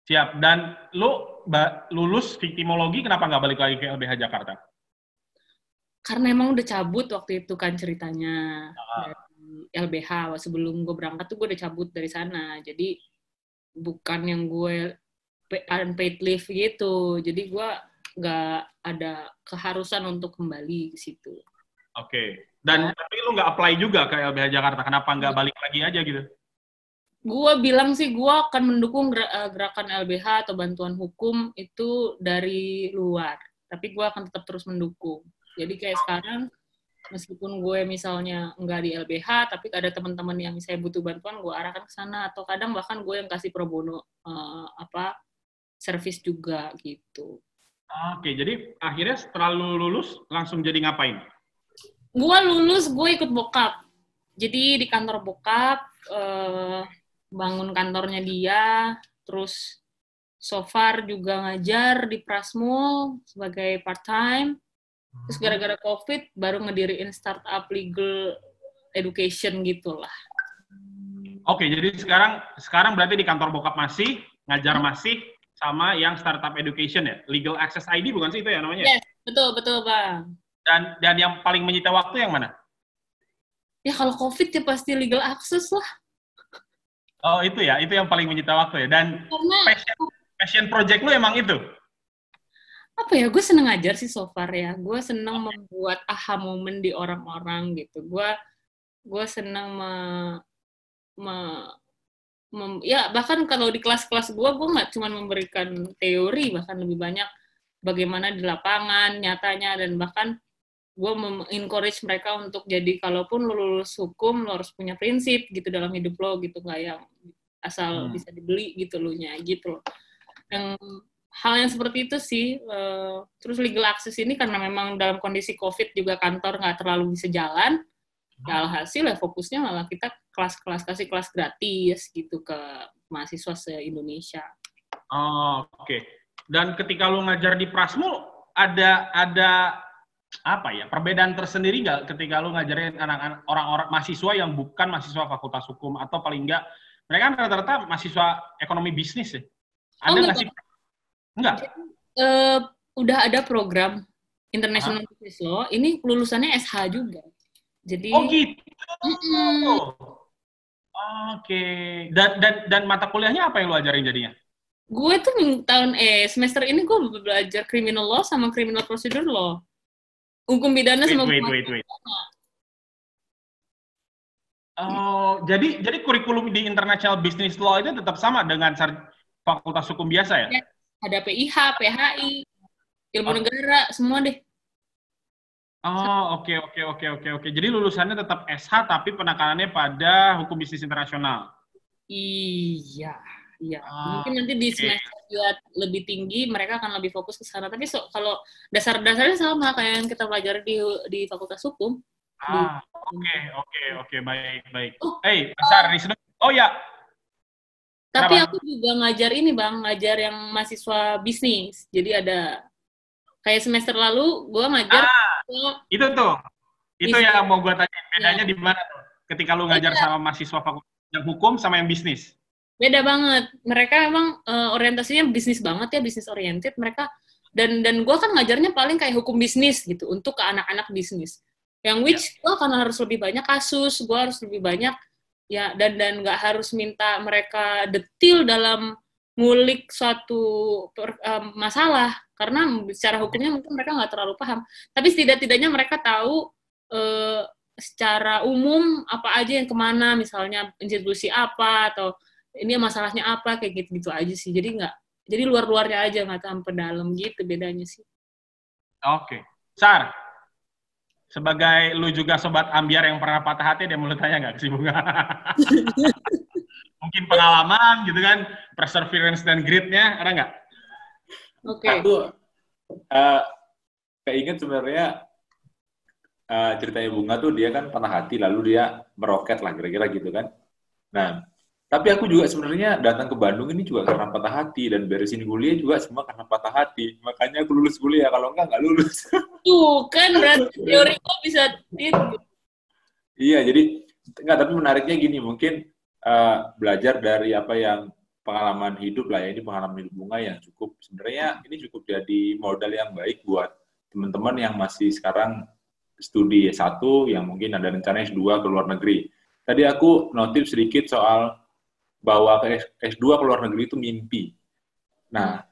Siap. Dan lu lulus viktimologi, kenapa nggak balik lagi ke LBH Jakarta? Karena emang udah cabut waktu itu kan ceritanya dari LBH. Sebelum gue berangkat tuh gue udah cabut dari sana. Jadi bukan yang gue unpaid leave gitu. Jadi gue nggak ada keharusan untuk kembali ke situ. Oke. Dan tapi lu nggak apply juga ke LBH Jakarta. Kenapa nggak balik lagi aja gitu? Gue bilang sih gue akan mendukung gerakan LBH atau bantuan hukum itu dari luar. Tapi gue akan tetap terus mendukung. Jadi kayak sekarang, meskipun gue misalnya nggak di LBH, tapi ada teman-teman yang misalnya butuh bantuan, gue arahkan ke sana. Atau kadang bahkan gue yang kasih pro bono service juga gitu. Oke, jadi akhirnya setelah lu lulus langsung jadi ngapain? Gue lulus, gue ikut bokap. Jadi di kantor bokap, bangun kantornya dia, terus so far juga ngajar di Prasmul sebagai part-time. Terus gara-gara COVID baru ngediriin startup legal education gitulah. Oke, jadi sekarang berarti di kantor bokap masih, ngajar masih, sama yang startup education ya? Legal Access ID bukan sih itu ya namanya? Yes, betul Bang. Dan yang paling menyita waktu yang mana? Ya kalau COVID ya pasti legal access lah. Oh itu ya, itu yang paling menyita waktu ya. Dan passion project lu emang itu? Apa ya, gue seneng ngajar sih so far ya. Gue seneng membuat aha moment di orang-orang gitu. Gue seneng ya bahkan kalau di kelas-kelas gue nggak cuma memberikan teori, bahkan lebih banyak bagaimana di lapangan nyatanya, dan bahkan gue encourage mereka untuk jadi kalaupun lo lulus hukum lo harus punya prinsip gitu dalam hidup lo gitu, nggak yang asal bisa dibeli gitu lo nya gitu loh. Yang hal yang seperti itu sih. Terus legal access ini karena memang dalam kondisi COVID juga kantor nggak terlalu bisa jalan, ya alhasil ya fokusnya malah kita kasih kelas gratis gitu ke mahasiswa se-Indonesia. Oh, oke. Dan ketika lu ngajar di Prasmul, ada apa ya, perbedaan tersendiri nggak ketika lu ngajarin anak-anak orang-orang mahasiswa yang bukan mahasiswa fakultas hukum, atau paling nggak mereka rata-rata mahasiswa ekonomi bisnis ya? Ada nggak sih? Enggak? eh, udah ada program Hah? International Business Law. Ini lulusannya SH juga. Oh Jadi, gitu. mm-mm. Oke. Dan mata kuliahnya apa yang lu ajarin jadinya? Gue tuh semester ini gue belajar criminal law sama criminal procedure law. Hukum pidana Wait, sama wait, hukum wait, wait. acara. Oh, jadi kurikulum di International Business Law itu tetap sama dengan Fakultas Hukum biasa ya? Ya, ada PIH, PHI, ilmu Oh, negara, semua deh. oke, oke, oke, oke, oke. Jadi lulusannya tetap SH tapi penekanannya pada hukum bisnis internasional. Iya, iya. Oh, Mungkin nanti di oke. semester buat lebih tinggi, mereka akan lebih fokus ke sana. Tapi kalau dasar-dasarnya sama kayak yang kita pelajari di Fakultas Hukum. Di, Oke, oke, oke, baik, baik. oh, Besar, Wisnu. Oh ya, tapi aku kenapa? juga ngajar ini, Bang, ngajar yang mahasiswa bisnis. Jadi ada, kayak semester lalu, gue ngajar Ah, ke itu tuh. Itu bisnis. yang mau gue tanya. Ya, Bedanya di mana tuh? Ketika lu ngajar beda, sama mahasiswa fakultas yang hukum sama yang bisnis. beda banget. Mereka emang orientasinya bisnis banget ya, bisnis oriented. Mereka dan gue kan ngajarnya paling kayak hukum bisnis gitu untuk ke anak-anak bisnis. Yang which Ya. gue karena harus lebih banyak kasus, gue harus lebih banyak ya dan nggak harus minta mereka detil dalam ngulik suatu masalah karena secara Oke. hukumnya mungkin mereka nggak terlalu paham. Tapi setidak-tidaknya mereka tahu eh, secara umum apa aja yang kemana, misalnya institusi apa atau ini masalahnya apa kayak gitu-gitu aja sih. Jadi luar-luarnya aja nggak sampai dalam gitu bedanya sih. Oke. Sar, sebagai lu juga sobat ambiar yang pernah patah hati, dia mau tanya nggak ke si Bunga? Mungkin pengalaman gitu kan, perseverance dan grit-nya, ada nggak? Oke. Okay. Aku uh, keinget sebenarnya ceritanya Bunga tuh dia kan patah hati lalu dia meroket lah kira-kira gitu kan. Nah, tapi aku juga sebenarnya datang ke Bandung ini juga karena patah hati dan beresin kuliah juga semua karena patah hati. Makanya aku lulus kuliah, kalau enggak lulus. Tuh kan berarti teori gue bisa itu. Iya, jadi enggak, tapi menariknya gini, mungkin belajar dari apa yang pengalaman hidup lah ya, ini pengalaman hidup Bunga yang cukup, sebenarnya ini cukup jadi modal yang baik buat teman-teman yang masih sekarang studi S1, yang mungkin ada rencana S2 ke luar negeri. Tadi aku notif sedikit soal bahwa ke S2 ke luar negeri itu mimpi. Nah,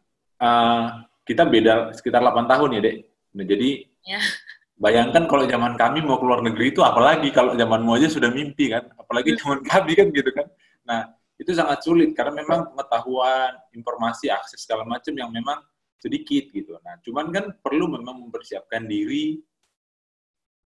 kita beda sekitar 8 tahun ya, Dek. Nah, jadi Ya. bayangkan kalau zaman kami mau keluar negeri itu, apalagi kalau zamanmu aja sudah mimpi kan, apalagi zaman kami kan gitu kan. Nah, itu sangat sulit karena memang pengetahuan, informasi, akses segala macam yang memang sedikit gitu. Nah, cuman kan perlu memang mempersiapkan diri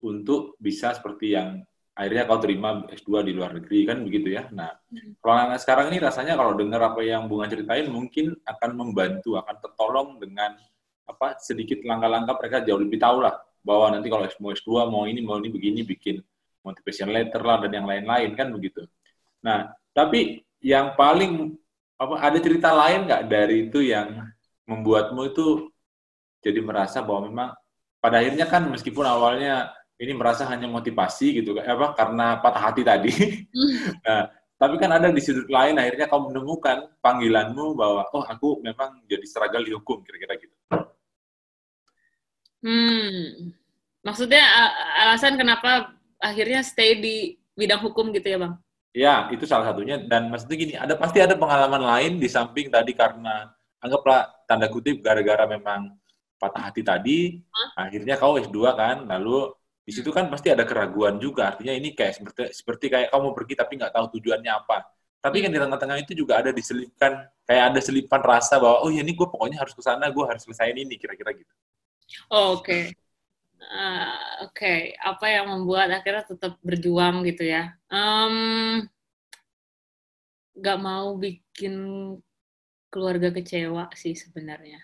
untuk bisa seperti yang akhirnya kau terima S2 di luar negeri kan begitu ya. Nah, kalau anak sekarang ini rasanya kalau dengar apa yang Bunga ceritain mungkin akan membantu, akan tertolong dengan apa sedikit langkah-langkah mereka jauh lebih tahu lah bahwa nanti kalau mau S2 mau ini begini bikin motivation letter lah dan yang lain-lain kan begitu. Nah, tapi yang paling apa ada cerita lain nggak dari itu yang membuatmu itu jadi merasa bahwa memang pada akhirnya kan meskipun awalnya ini merasa hanya motivasi gitu apa karena patah hati tadi. Nah, tapi kan ada di sudut lain akhirnya kau menemukan panggilanmu bahwa oh aku memang jadi struggle di hukum kira-kira gitu. Maksudnya alasan kenapa akhirnya stay di bidang hukum gitu ya, Bang? Ya, itu salah satunya. Dan maksudnya gini, pasti ada pengalaman lain di samping tadi karena anggaplah tanda kutip gara-gara memang patah hati tadi, akhirnya kau S2 kan, lalu di situ kan pasti ada keraguan juga. Artinya ini kayak seperti kayak kamu pergi tapi nggak tahu tujuannya apa. Tapi kan di tengah-tengah itu juga ada diselipkan, kayak ada selipan rasa bahwa, oh ya ini gue pokoknya harus ke sana, gue harus selesaiin ini, kira-kira gitu. Oh, oke. Oke. Apa yang membuat akhirnya tetap berjuang gitu ya? Gak mau bikin keluarga kecewa sih sebenarnya.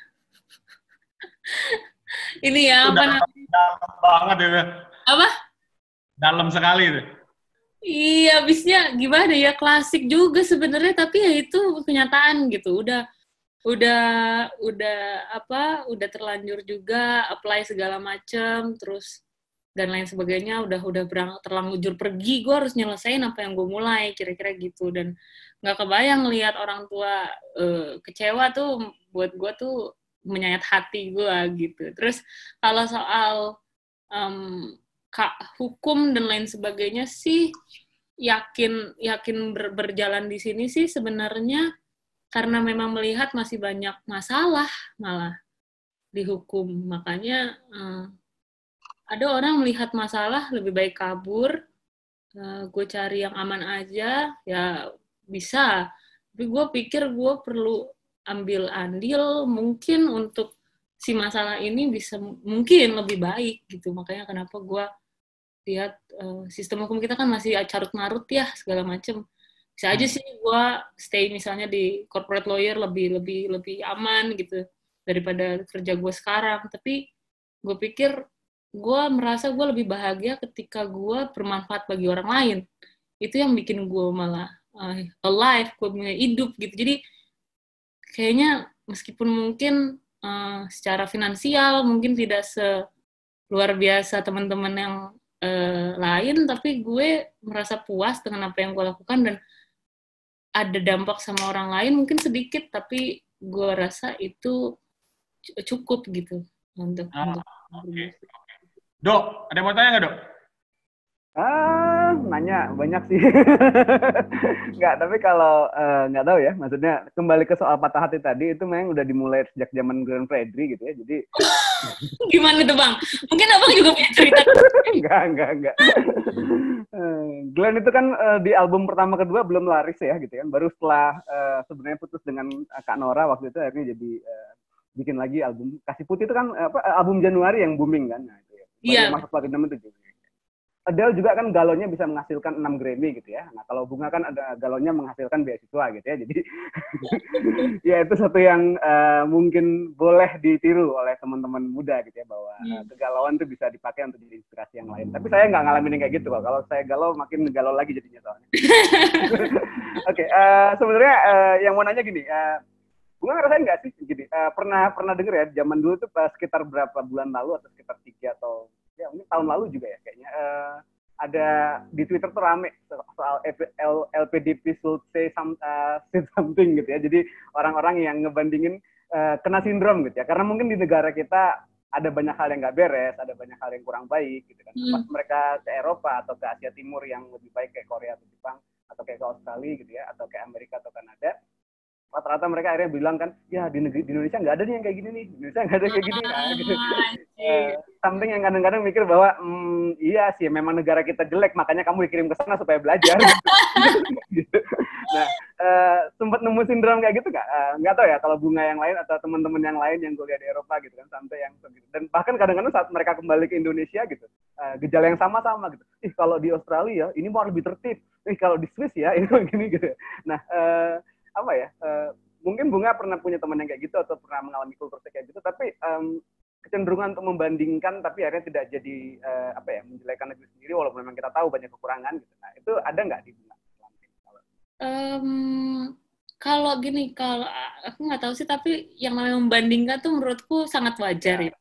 Ini ya, apa namanya? Dalam banget ya. Apa? Dalam sekali tuh. Iya, abisnya gimana ya, klasik juga sebenarnya, tapi ya itu kenyataan gitu. Udah terlanjur juga apply segala macem, terus dan lain sebagainya, udah terlanjur pergi, gue harus nyelesain apa yang gue mulai, kira-kira gitu. Dan nggak kebayang lihat orang tua kecewa tuh, buat gue tuh menyayat hati gue gitu. Terus kalau soal hukum dan lain sebagainya sih yakin berjalan di sini sih sebenarnya karena memang melihat masih banyak masalah malah di hukum. Makanya ada orang melihat masalah lebih baik kabur, gue cari yang aman aja, ya bisa. Tapi gue pikir gue perlu ambil andil mungkin untuk si masalah ini bisa mungkin lebih baik gitu. Makanya kenapa gue lihat sistem hukum kita kan masih carut-marut ya segala macem. Bisa aja sih gue stay misalnya di corporate lawyer lebih aman gitu daripada kerja gue sekarang. Tapi gue pikir gue merasa gue lebih bahagia ketika gue bermanfaat bagi orang lain. Itu yang bikin gue malah alive, gue punya hidup gitu. Jadi kayaknya meskipun mungkin secara finansial mungkin tidak seluar biasa teman-teman yang lain, tapi gue merasa puas dengan apa yang gue lakukan dan ada dampak sama orang lain mungkin sedikit, tapi gue rasa itu cukup gitu untuk okay. Dok, ada yang mau tanya nggak, Dok? Nanya banyak sih. Nggak, tapi kalau nggak tahu ya, maksudnya kembali ke soal patah hati tadi, itu memang udah dimulai sejak zaman Glenn Fredly gitu ya, jadi... Gimana tuh Bang? Mungkin Abang juga punya cerita. Enggak. Glenn itu kan di album pertama kedua belum laris ya gitu kan, baru setelah sebenarnya putus dengan Kak Nora waktu itu akhirnya jadi bikin lagi album Kasih Putih itu kan album Januari yang booming kan, nah itu ya. Iya. Masuk platinum itu juga. Adele juga kan galonnya bisa menghasilkan 6 Grammy gitu ya. Nah kalau Bunga kan ada galonnya menghasilkan beasiswa gitu ya. Jadi ya itu satu yang mungkin boleh ditiru oleh teman-teman muda gitu ya, bahwa kegalauan tuh bisa dipakai untuk jadi inspirasi yang lain. Tapi saya nggak ngalamin kayak gitu kok. Kalau saya galau makin galau lagi jadinya soalnya. Oke, sebenarnya yang mau nanya gini, Bunga ngerasain nggak sih gini? Pernah denger ya zaman dulu tuh sekitar berapa bulan lalu atau sekitar 3 atau ya mungkin tahun lalu juga ya kayaknya ada di Twitter tuh rame soal LPDP should say something gitu ya. Jadi orang-orang yang ngebandingin kena sindrom gitu ya. Karena mungkin di negara kita ada banyak hal yang nggak beres, ada banyak hal yang kurang baik gitu kan. Pas mereka ke Eropa atau ke Asia Timur yang lebih baik kayak Korea atau Jepang atau kayak ke Australia gitu ya, atau kayak Amerika atau Kanada, rata-rata mereka akhirnya bilang kan, ya di Indonesia nggak ada nih yang kayak gini nih, Indonesia nggak ada kayak gini, gitu. Something yang kadang-kadang mikir bahwa iya sih memang negara kita jelek, makanya kamu dikirim ke sana supaya belajar. Gitu. Nah, sempat nemu sindrom kayak gitu nggak tahu ya kalau Bunga yang lain atau teman-teman yang lain yang gue lihat di Eropa gitu kan, sampai yang gitu. Dan bahkan kadang-kadang saat mereka kembali ke Indonesia gitu, gejala yang sama-sama gitu. Kalau di Australia ini mau lebih tertib, kalau di Swiss ya ini begini gitu. Nah, apa ya, mungkin Bunga pernah punya teman yang kayak gitu atau pernah mengalami kultur kayak gitu, tapi kecenderungan untuk membandingkan tapi akhirnya tidak jadi apa ya, menjelekan negeri sendiri walaupun memang kita tahu banyak kekurangan gitu. Nah, itu ada nggak di Bunga? Kalau gini, kalau aku nggak tahu sih, tapi yang namanya membandingkan tuh menurutku sangat wajar ya.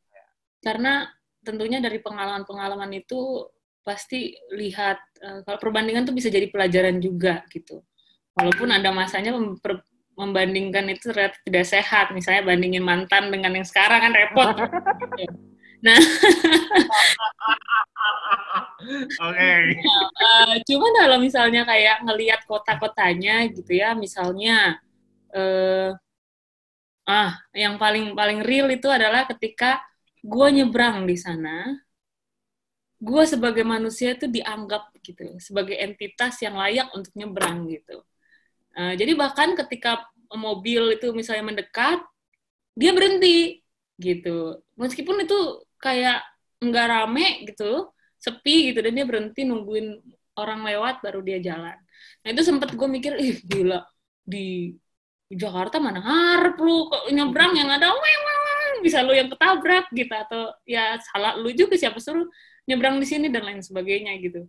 Karena tentunya dari pengalaman-pengalaman itu pasti lihat kalau perbandingan tuh bisa jadi pelajaran juga gitu. Walaupun ada masanya membandingkan itu ternyata tidak sehat. Misalnya bandingin mantan dengan yang sekarang kan repot. Nah, oke. Cuman kalau misalnya kayak ngelihat kota-kotanya gitu ya, misalnya yang paling real itu adalah ketika gue nyebrang di sana, gue sebagai manusia itu dianggap gitu sebagai entitas yang layak untuk nyebrang gitu. Jadi bahkan ketika mobil itu misalnya mendekat, dia berhenti gitu. Meskipun itu kayak nggak rame gitu, sepi gitu, dan dia berhenti nungguin orang lewat baru dia jalan. Nah itu sempat gue mikir, gila, di Jakarta mana harap lu kok nyebrang yang ada bisa lu yang ketabrak gitu, atau ya salah lu juga, siapa suruh nyebrang di sini dan lain sebagainya gitu.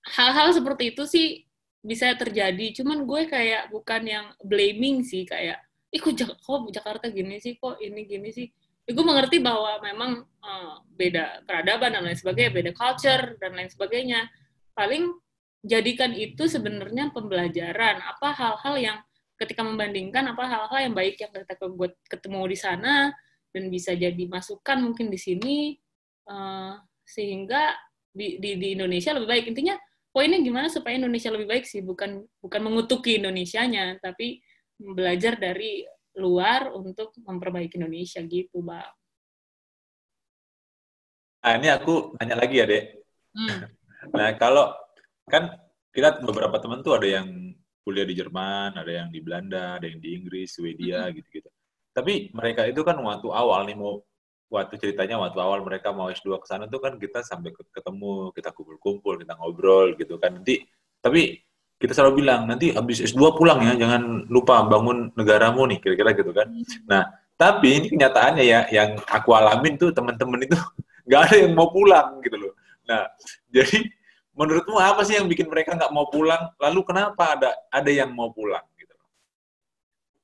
Hal-hal seperti itu sih bisa terjadi, cuman gue kayak bukan yang blaming sih, kayak kok Jakarta gini sih, kok ini gini sih. Gue mengerti bahwa memang beda peradaban dan lain sebagainya, beda culture dan lain sebagainya. Paling jadikan itu sebenarnya pembelajaran, apa hal-hal yang ketika membandingkan apa hal-hal yang baik yang ketika gue ketemu di sana dan bisa jadi masukan mungkin di sini sehingga di Indonesia lebih baik. Intinya poinnya gimana supaya Indonesia lebih baik sih, bukan mengutuki Indonesianya, tapi belajar dari luar untuk memperbaiki Indonesia gitu, Bang. Nah, ini aku nanya lagi ya, Dek. Nah, kalau kan kita beberapa teman tuh ada yang kuliah di Jerman, ada yang di Belanda, ada yang di Inggris, Swedia, gitu-gitu. Tapi mereka itu kan waktu ceritanya waktu awal mereka mau S2 ke sana tuh kan kita sampai ketemu, kita kumpul-kumpul, kita ngobrol gitu kan. Tapi kita selalu bilang, nanti habis S2 pulang ya, jangan lupa bangun negaramu nih, kira-kira gitu kan. Nah, tapi ini kenyataannya ya, yang aku alamin tuh teman-teman itu nggak ada yang mau pulang gitu loh. Nah, jadi menurutmu apa sih yang bikin mereka nggak mau pulang? Lalu kenapa ada yang mau pulang gitu?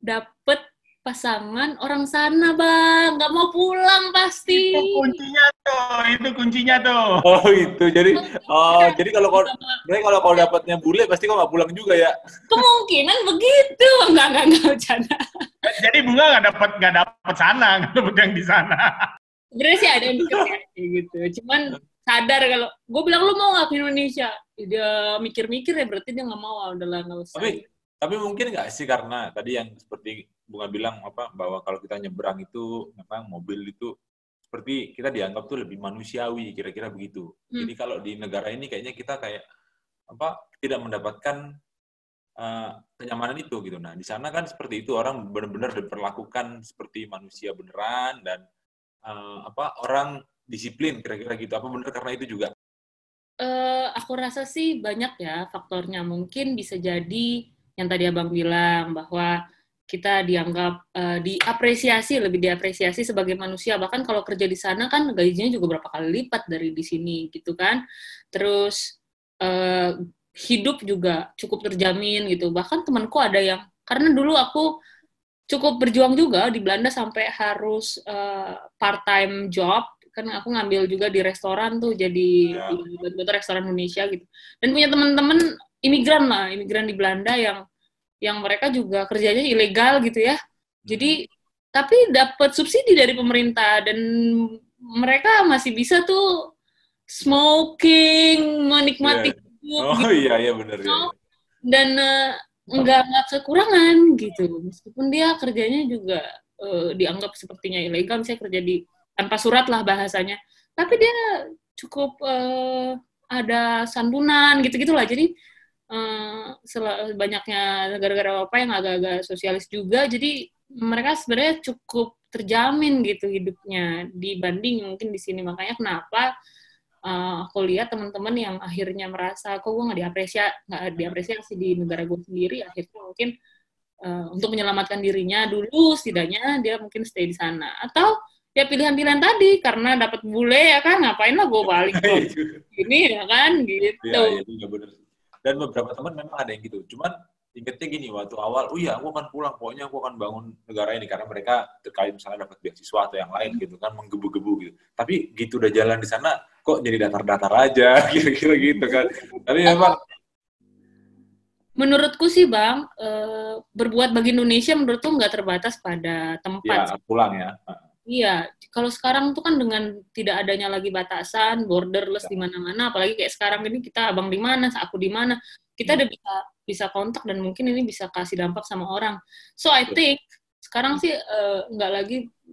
Dapet pasangan orang sana, Bang. Nggak mau pulang pasti. Itu kuncinya tuh. Oh itu, jadi kalau kau dapatnya bule pasti kau nggak pulang juga ya? Kemungkinan begitu. Nggak bercanda. Jadi Bunga nggak dapat sana, nggak dapat yang di sana. Sebenarnya sih ada yang mikir kayak gitu. Cuman sadar kalau gue bilang lu mau nggak ke Indonesia, dia mikir-mikir ya berarti dia nggak mau, udahlah nggak usah. Tapi mungkin nggak sih karena tadi yang seperti Bunga bilang bahwa kalau kita nyebrang itu memang mobil itu seperti kita dianggap tuh lebih manusiawi, kira-kira begitu. Jadi kalau di negara ini kayaknya kita tidak mendapatkan kenyamanan itu gitu. Nah di sana kan seperti itu, orang benar-benar diperlakukan seperti manusia beneran dan orang disiplin, kira-kira gitu. Apa benar karena itu juga? Aku rasa sih banyak ya faktornya. Mungkin bisa jadi yang tadi Abang bilang bahwa kita dianggap lebih diapresiasi sebagai manusia. Bahkan kalau kerja di sana kan gajinya juga berapa kali lipat dari di sini gitu kan. Terus hidup juga cukup terjamin gitu. Bahkan temanku ada yang, karena dulu aku cukup berjuang juga di Belanda sampai harus part-time job, kan aku ngambil juga di restoran tuh, jadi bantu restoran Indonesia gitu. Dan punya teman-teman imigran di Belanda yang mereka juga kerjanya ilegal gitu ya. Jadi tapi dapat subsidi dari pemerintah dan mereka masih bisa tuh smoking, menikmati hidup. Oh gitu. Iya benar ya. Dan nggak kekurangan gitu, meskipun dia kerjanya juga dianggap sepertinya ilegal, misalnya kerja tanpa surat lah bahasanya, tapi dia cukup ada santunan gitu-gitulah. Jadi banyaknya negara-negara Eropa yang agak-agak sosialis juga, jadi mereka sebenarnya cukup terjamin gitu hidupnya dibanding mungkin di sini. Makanya kenapa aku lihat teman-teman yang akhirnya merasa kok gue nggak diapresiasi di negara gue sendiri, akhirnya mungkin untuk menyelamatkan dirinya dulu setidaknya dia mungkin stay di sana, atau ya pilihan-pilihan tadi karena dapat bule ya kan, ngapain lah gue balik ini ya kan gitu. Iya juga benar. Dan beberapa teman memang ada yang gitu, cuman ingetnya gini, waktu awal, aku akan pulang, pokoknya aku akan bangun negara ini, karena mereka terkait misalnya dapat beasiswa atau yang lain gitu kan, menggebu-gebu gitu. Tapi gitu udah jalan di sana, kok jadi datar-datar aja, kira-kira gitu kan. Tapi memang menurutku sih Bang, berbuat bagi Indonesia menurutku nggak terbatas pada tempat. Ya, pulang ya. Iya, kalau sekarang tuh kan dengan tidak adanya lagi batasan, borderless di mana-mana, apalagi kayak sekarang ini kita abang di mana, aku di mana, kita udah bisa kontak dan mungkin ini bisa kasih dampak sama orang. So I think sekarang sih nggak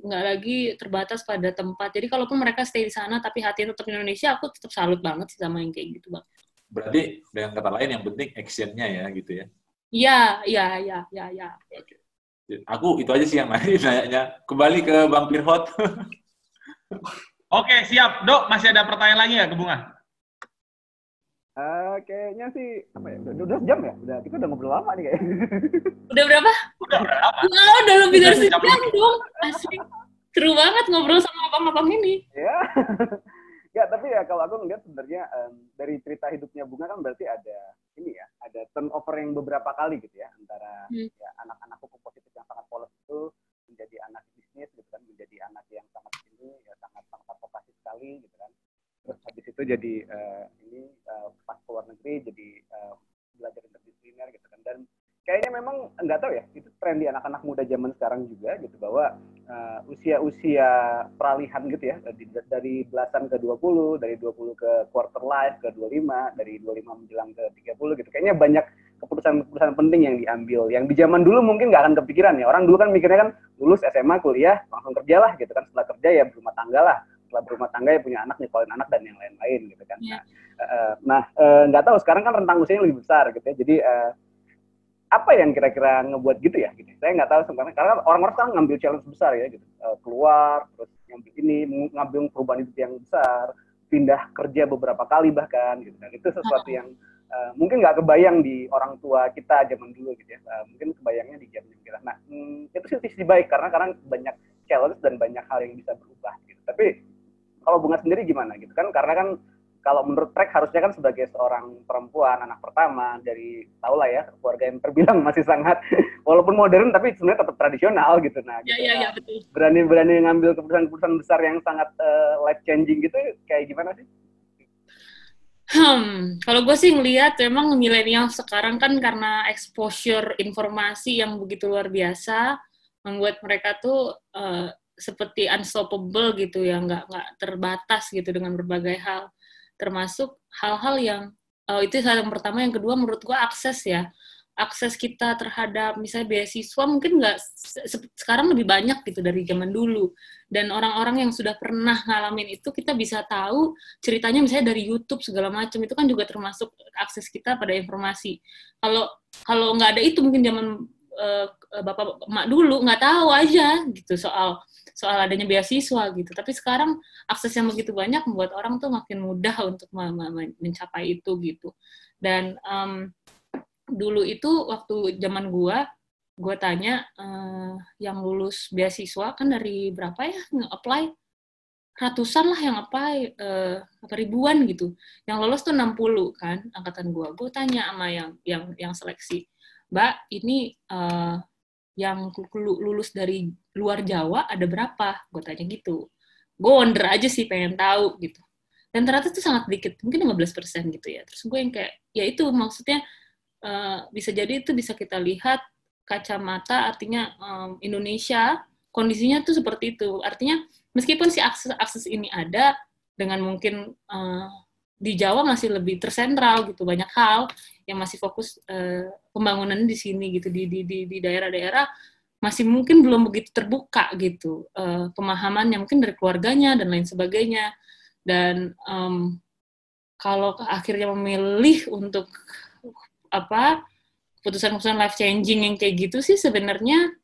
lagi terbatas pada tempat. Jadi kalaupun mereka stay di sana tapi hatinya tetap Indonesia, aku tetap salut banget sih sama yang kayak gitu, Bang. Berarti dengan kata lain yang penting action-nya ya gitu ya. Iya. Oke. Aku itu aja sih yang nanya. Kembali ke Bang Pirhot. Oke, siap. Dok, masih ada pertanyaan lagi nggak ke Bunga? Kayaknya sih, udah jam ya? Kita udah ngobrol lama nih kayaknya. Udah berapa? Udah lebih dari sejam dong. Asli. Seru banget ngobrol sama abang-abang ini. Ya. Ya, tapi ya kalau aku ngeliat sebenarnya dari cerita hidupnya Bunga kan berarti ada turnover yang beberapa kali gitu ya, antara ya, anak-anak hukum positif yang sangat polos itu menjadi anak bisnis gitu kan, menjadi anak yang sangat sangat advokasi sekali gitu kan. Terus habis itu jadi pas keluar negeri jadi belajar interdisipliner gitu kan. Dan kayaknya memang nggak tahu ya, itu tren di anak-anak muda zaman sekarang juga gitu, bahwa usia-usia peralihan gitu ya, dari belasan ke 20, dari 20 ke quarter life ke 25, dari 25 menjelang ke 30 gitu. Kayaknya banyak keputusan-keputusan penting yang diambil, yang di zaman dulu mungkin nggak akan kepikiran ya. Orang dulu kan mikirnya kan lulus SMA, kuliah, langsung kerja lah gitu kan. Setelah kerja ya berumah tangga lah. Setelah berumah tangga ya punya anak, nyekolahin anak, dan yang lain-lain gitu kan. Yeah. Nggak tahu, sekarang kan rentang usianya lebih besar gitu ya. Jadi apa yang kira-kira ngebuat gitu ya? Gitu. Saya nggak tahu sebenarnya, karena orang-orang sekarang ngambil challenge besar ya, gitu. Keluar, terus ngambil perubahan hidup yang besar, pindah kerja beberapa kali bahkan, gitu. Dan itu sesuatu yang mungkin nggak kebayang di orang tua kita zaman dulu, gitu ya. Mungkin kebayangnya di zaman kita. Nah, itu sisi baik karena banyak challenge dan banyak hal yang bisa berubah, gitu. Tapi kalau Bunga sendiri gimana, gitu kan? Karena kan kalau menurut Trek harusnya kan sebagai seorang perempuan, anak pertama dari, tau lah ya, keluarga yang terbilang masih sangat walaupun modern tapi sebenarnya tetap tradisional gitu. Nah, betul. Berani ngambil keputusan-keputusan besar yang sangat life changing gitu, kayak gimana sih? Kalau gue sih ngelihat memang milenial sekarang kan karena exposure informasi yang begitu luar biasa, membuat mereka tuh seperti unstoppable gitu ya, nggak terbatas gitu dengan berbagai hal, termasuk hal-hal yang itu hal yang pertama. Yang kedua menurut gue akses kita terhadap misalnya beasiswa mungkin nggak sekarang lebih banyak gitu dari zaman dulu, dan orang-orang yang sudah pernah ngalamin itu kita bisa tahu ceritanya misalnya dari YouTube segala macam, itu kan juga termasuk akses kita pada informasi. Kalau nggak ada itu mungkin zaman bapak emak dulu nggak tahu aja gitu soal adanya beasiswa gitu. Tapi sekarang akses yang begitu banyak membuat orang tuh makin mudah untuk mencapai itu gitu. Dan dulu itu waktu zaman gue tanya yang lulus beasiswa kan dari berapa ya nge-apply, ratusan lah yang apply, ribuan gitu. Yang lolos tuh 60 kan angkatan gue. Gue tanya sama yang seleksi, Mbak, ini yang lulus dari luar Jawa ada berapa? Gue tanya gitu. Gue wonder aja sih, pengen tahu gitu. Dan ternyata itu sangat dikit, mungkin 15% gitu ya. Terus gue yang kayak, ya itu maksudnya bisa jadi itu bisa kita lihat kacamata, artinya Indonesia kondisinya tuh seperti itu. Artinya meskipun si akses ini ada, dengan mungkin di Jawa masih lebih tersentral gitu, banyak hal yang masih fokus pembangunan di sini gitu, di daerah-daerah masih mungkin belum begitu terbuka gitu pemahamannya, mungkin dari keluarganya dan lain sebagainya. Dan kalau akhirnya memilih untuk keputusan-keputusan life changing yang kayak gitu sih sebenarnya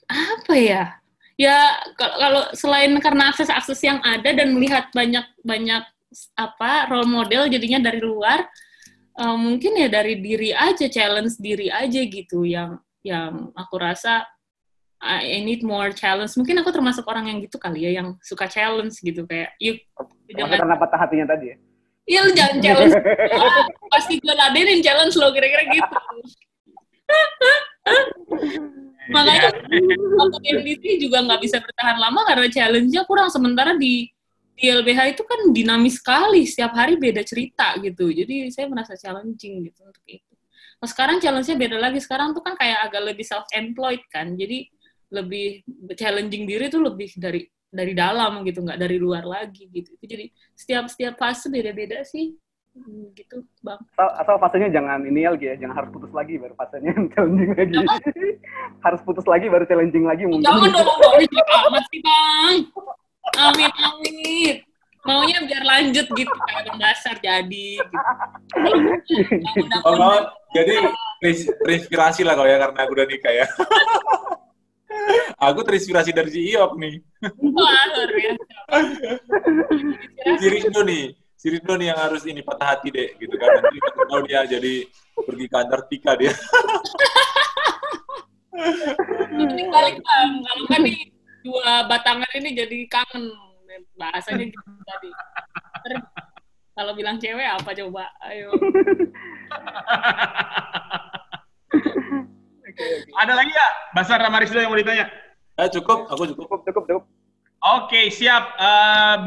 apa ya? Ya kalau selain karena akses yang ada dan melihat banyak role model jadinya dari luar, mungkin ya dari diri aja, challenge diri aja gitu yang aku rasa I need more challenge. Mungkin aku termasuk orang yang gitu kali ya, yang suka challenge gitu, kayak yuk. Karena patah hatinya tadi ya? Iya, lu jangan challenge. Pasti gue ladenin challenge lo, kira-kira gitu. Makanya waktu MDT juga nggak bisa bertahan lama karena challenge-nya kurang. Sementara di LBH itu kan dinamis sekali, setiap hari beda cerita gitu. Jadi saya merasa challenging gitu untuk itu. Nah, sekarang challenge-nya beda lagi. Sekarang tuh kan kayak agak lebih self-employed kan. Jadi lebih challenging diri tuh lebih dari dalam gitu, nggak dari luar lagi gitu. Jadi setiap fase beda-beda sih. Gitu, Bang. Asal fasenya jangan ini lagi ya, jangan harus putus lagi baru fasenya challenging lagi. Harus putus lagi baru challenging lagi mungkin. Jangan dong, jadi amat sih, Bang. Amit. Maunya biar lanjut gitu, kayak dasar jadi gitu. Jadi terinspirasi lah kau ya, karena aku udah nikah ya. Aku terinspirasi dari si Iok nih. Wah, luar biasa. Si Ridno nih yang harus ini patah hati deh, gitu kan. Nanti kita tahu dia jadi pergi ke Antartika dia. Ini balik, Bang. Kalau kan nih dua batangan ini jadi kangen. Bahasanya gitu tadi. Kalau bilang cewek apa coba? Ayo. Ada lagi ya, Basar sama Rizdo yang mau ditanya? Cukup, aku cukup. Oke, siap.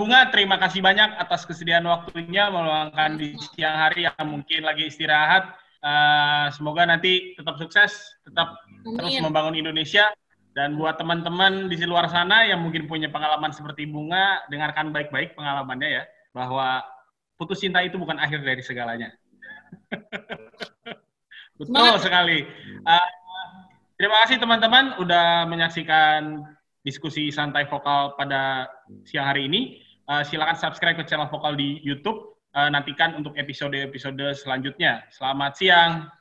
Bunga, terima kasih banyak atas kesediaan waktunya meluangkan di siang hari yang mungkin lagi istirahat. Semoga nanti tetap sukses, tetap terus membangun Indonesia. Dan buat teman-teman di luar sana yang mungkin punya pengalaman seperti Bunga, dengarkan baik-baik pengalamannya ya, bahwa putus cinta itu bukan akhir dari segalanya. Betul sekali. Terima kasih teman-teman udah menyaksikan diskusi santai vokal pada siang hari ini. Silakan subscribe ke channel vokal di YouTube. Nantikan untuk episode-episode selanjutnya. Selamat siang.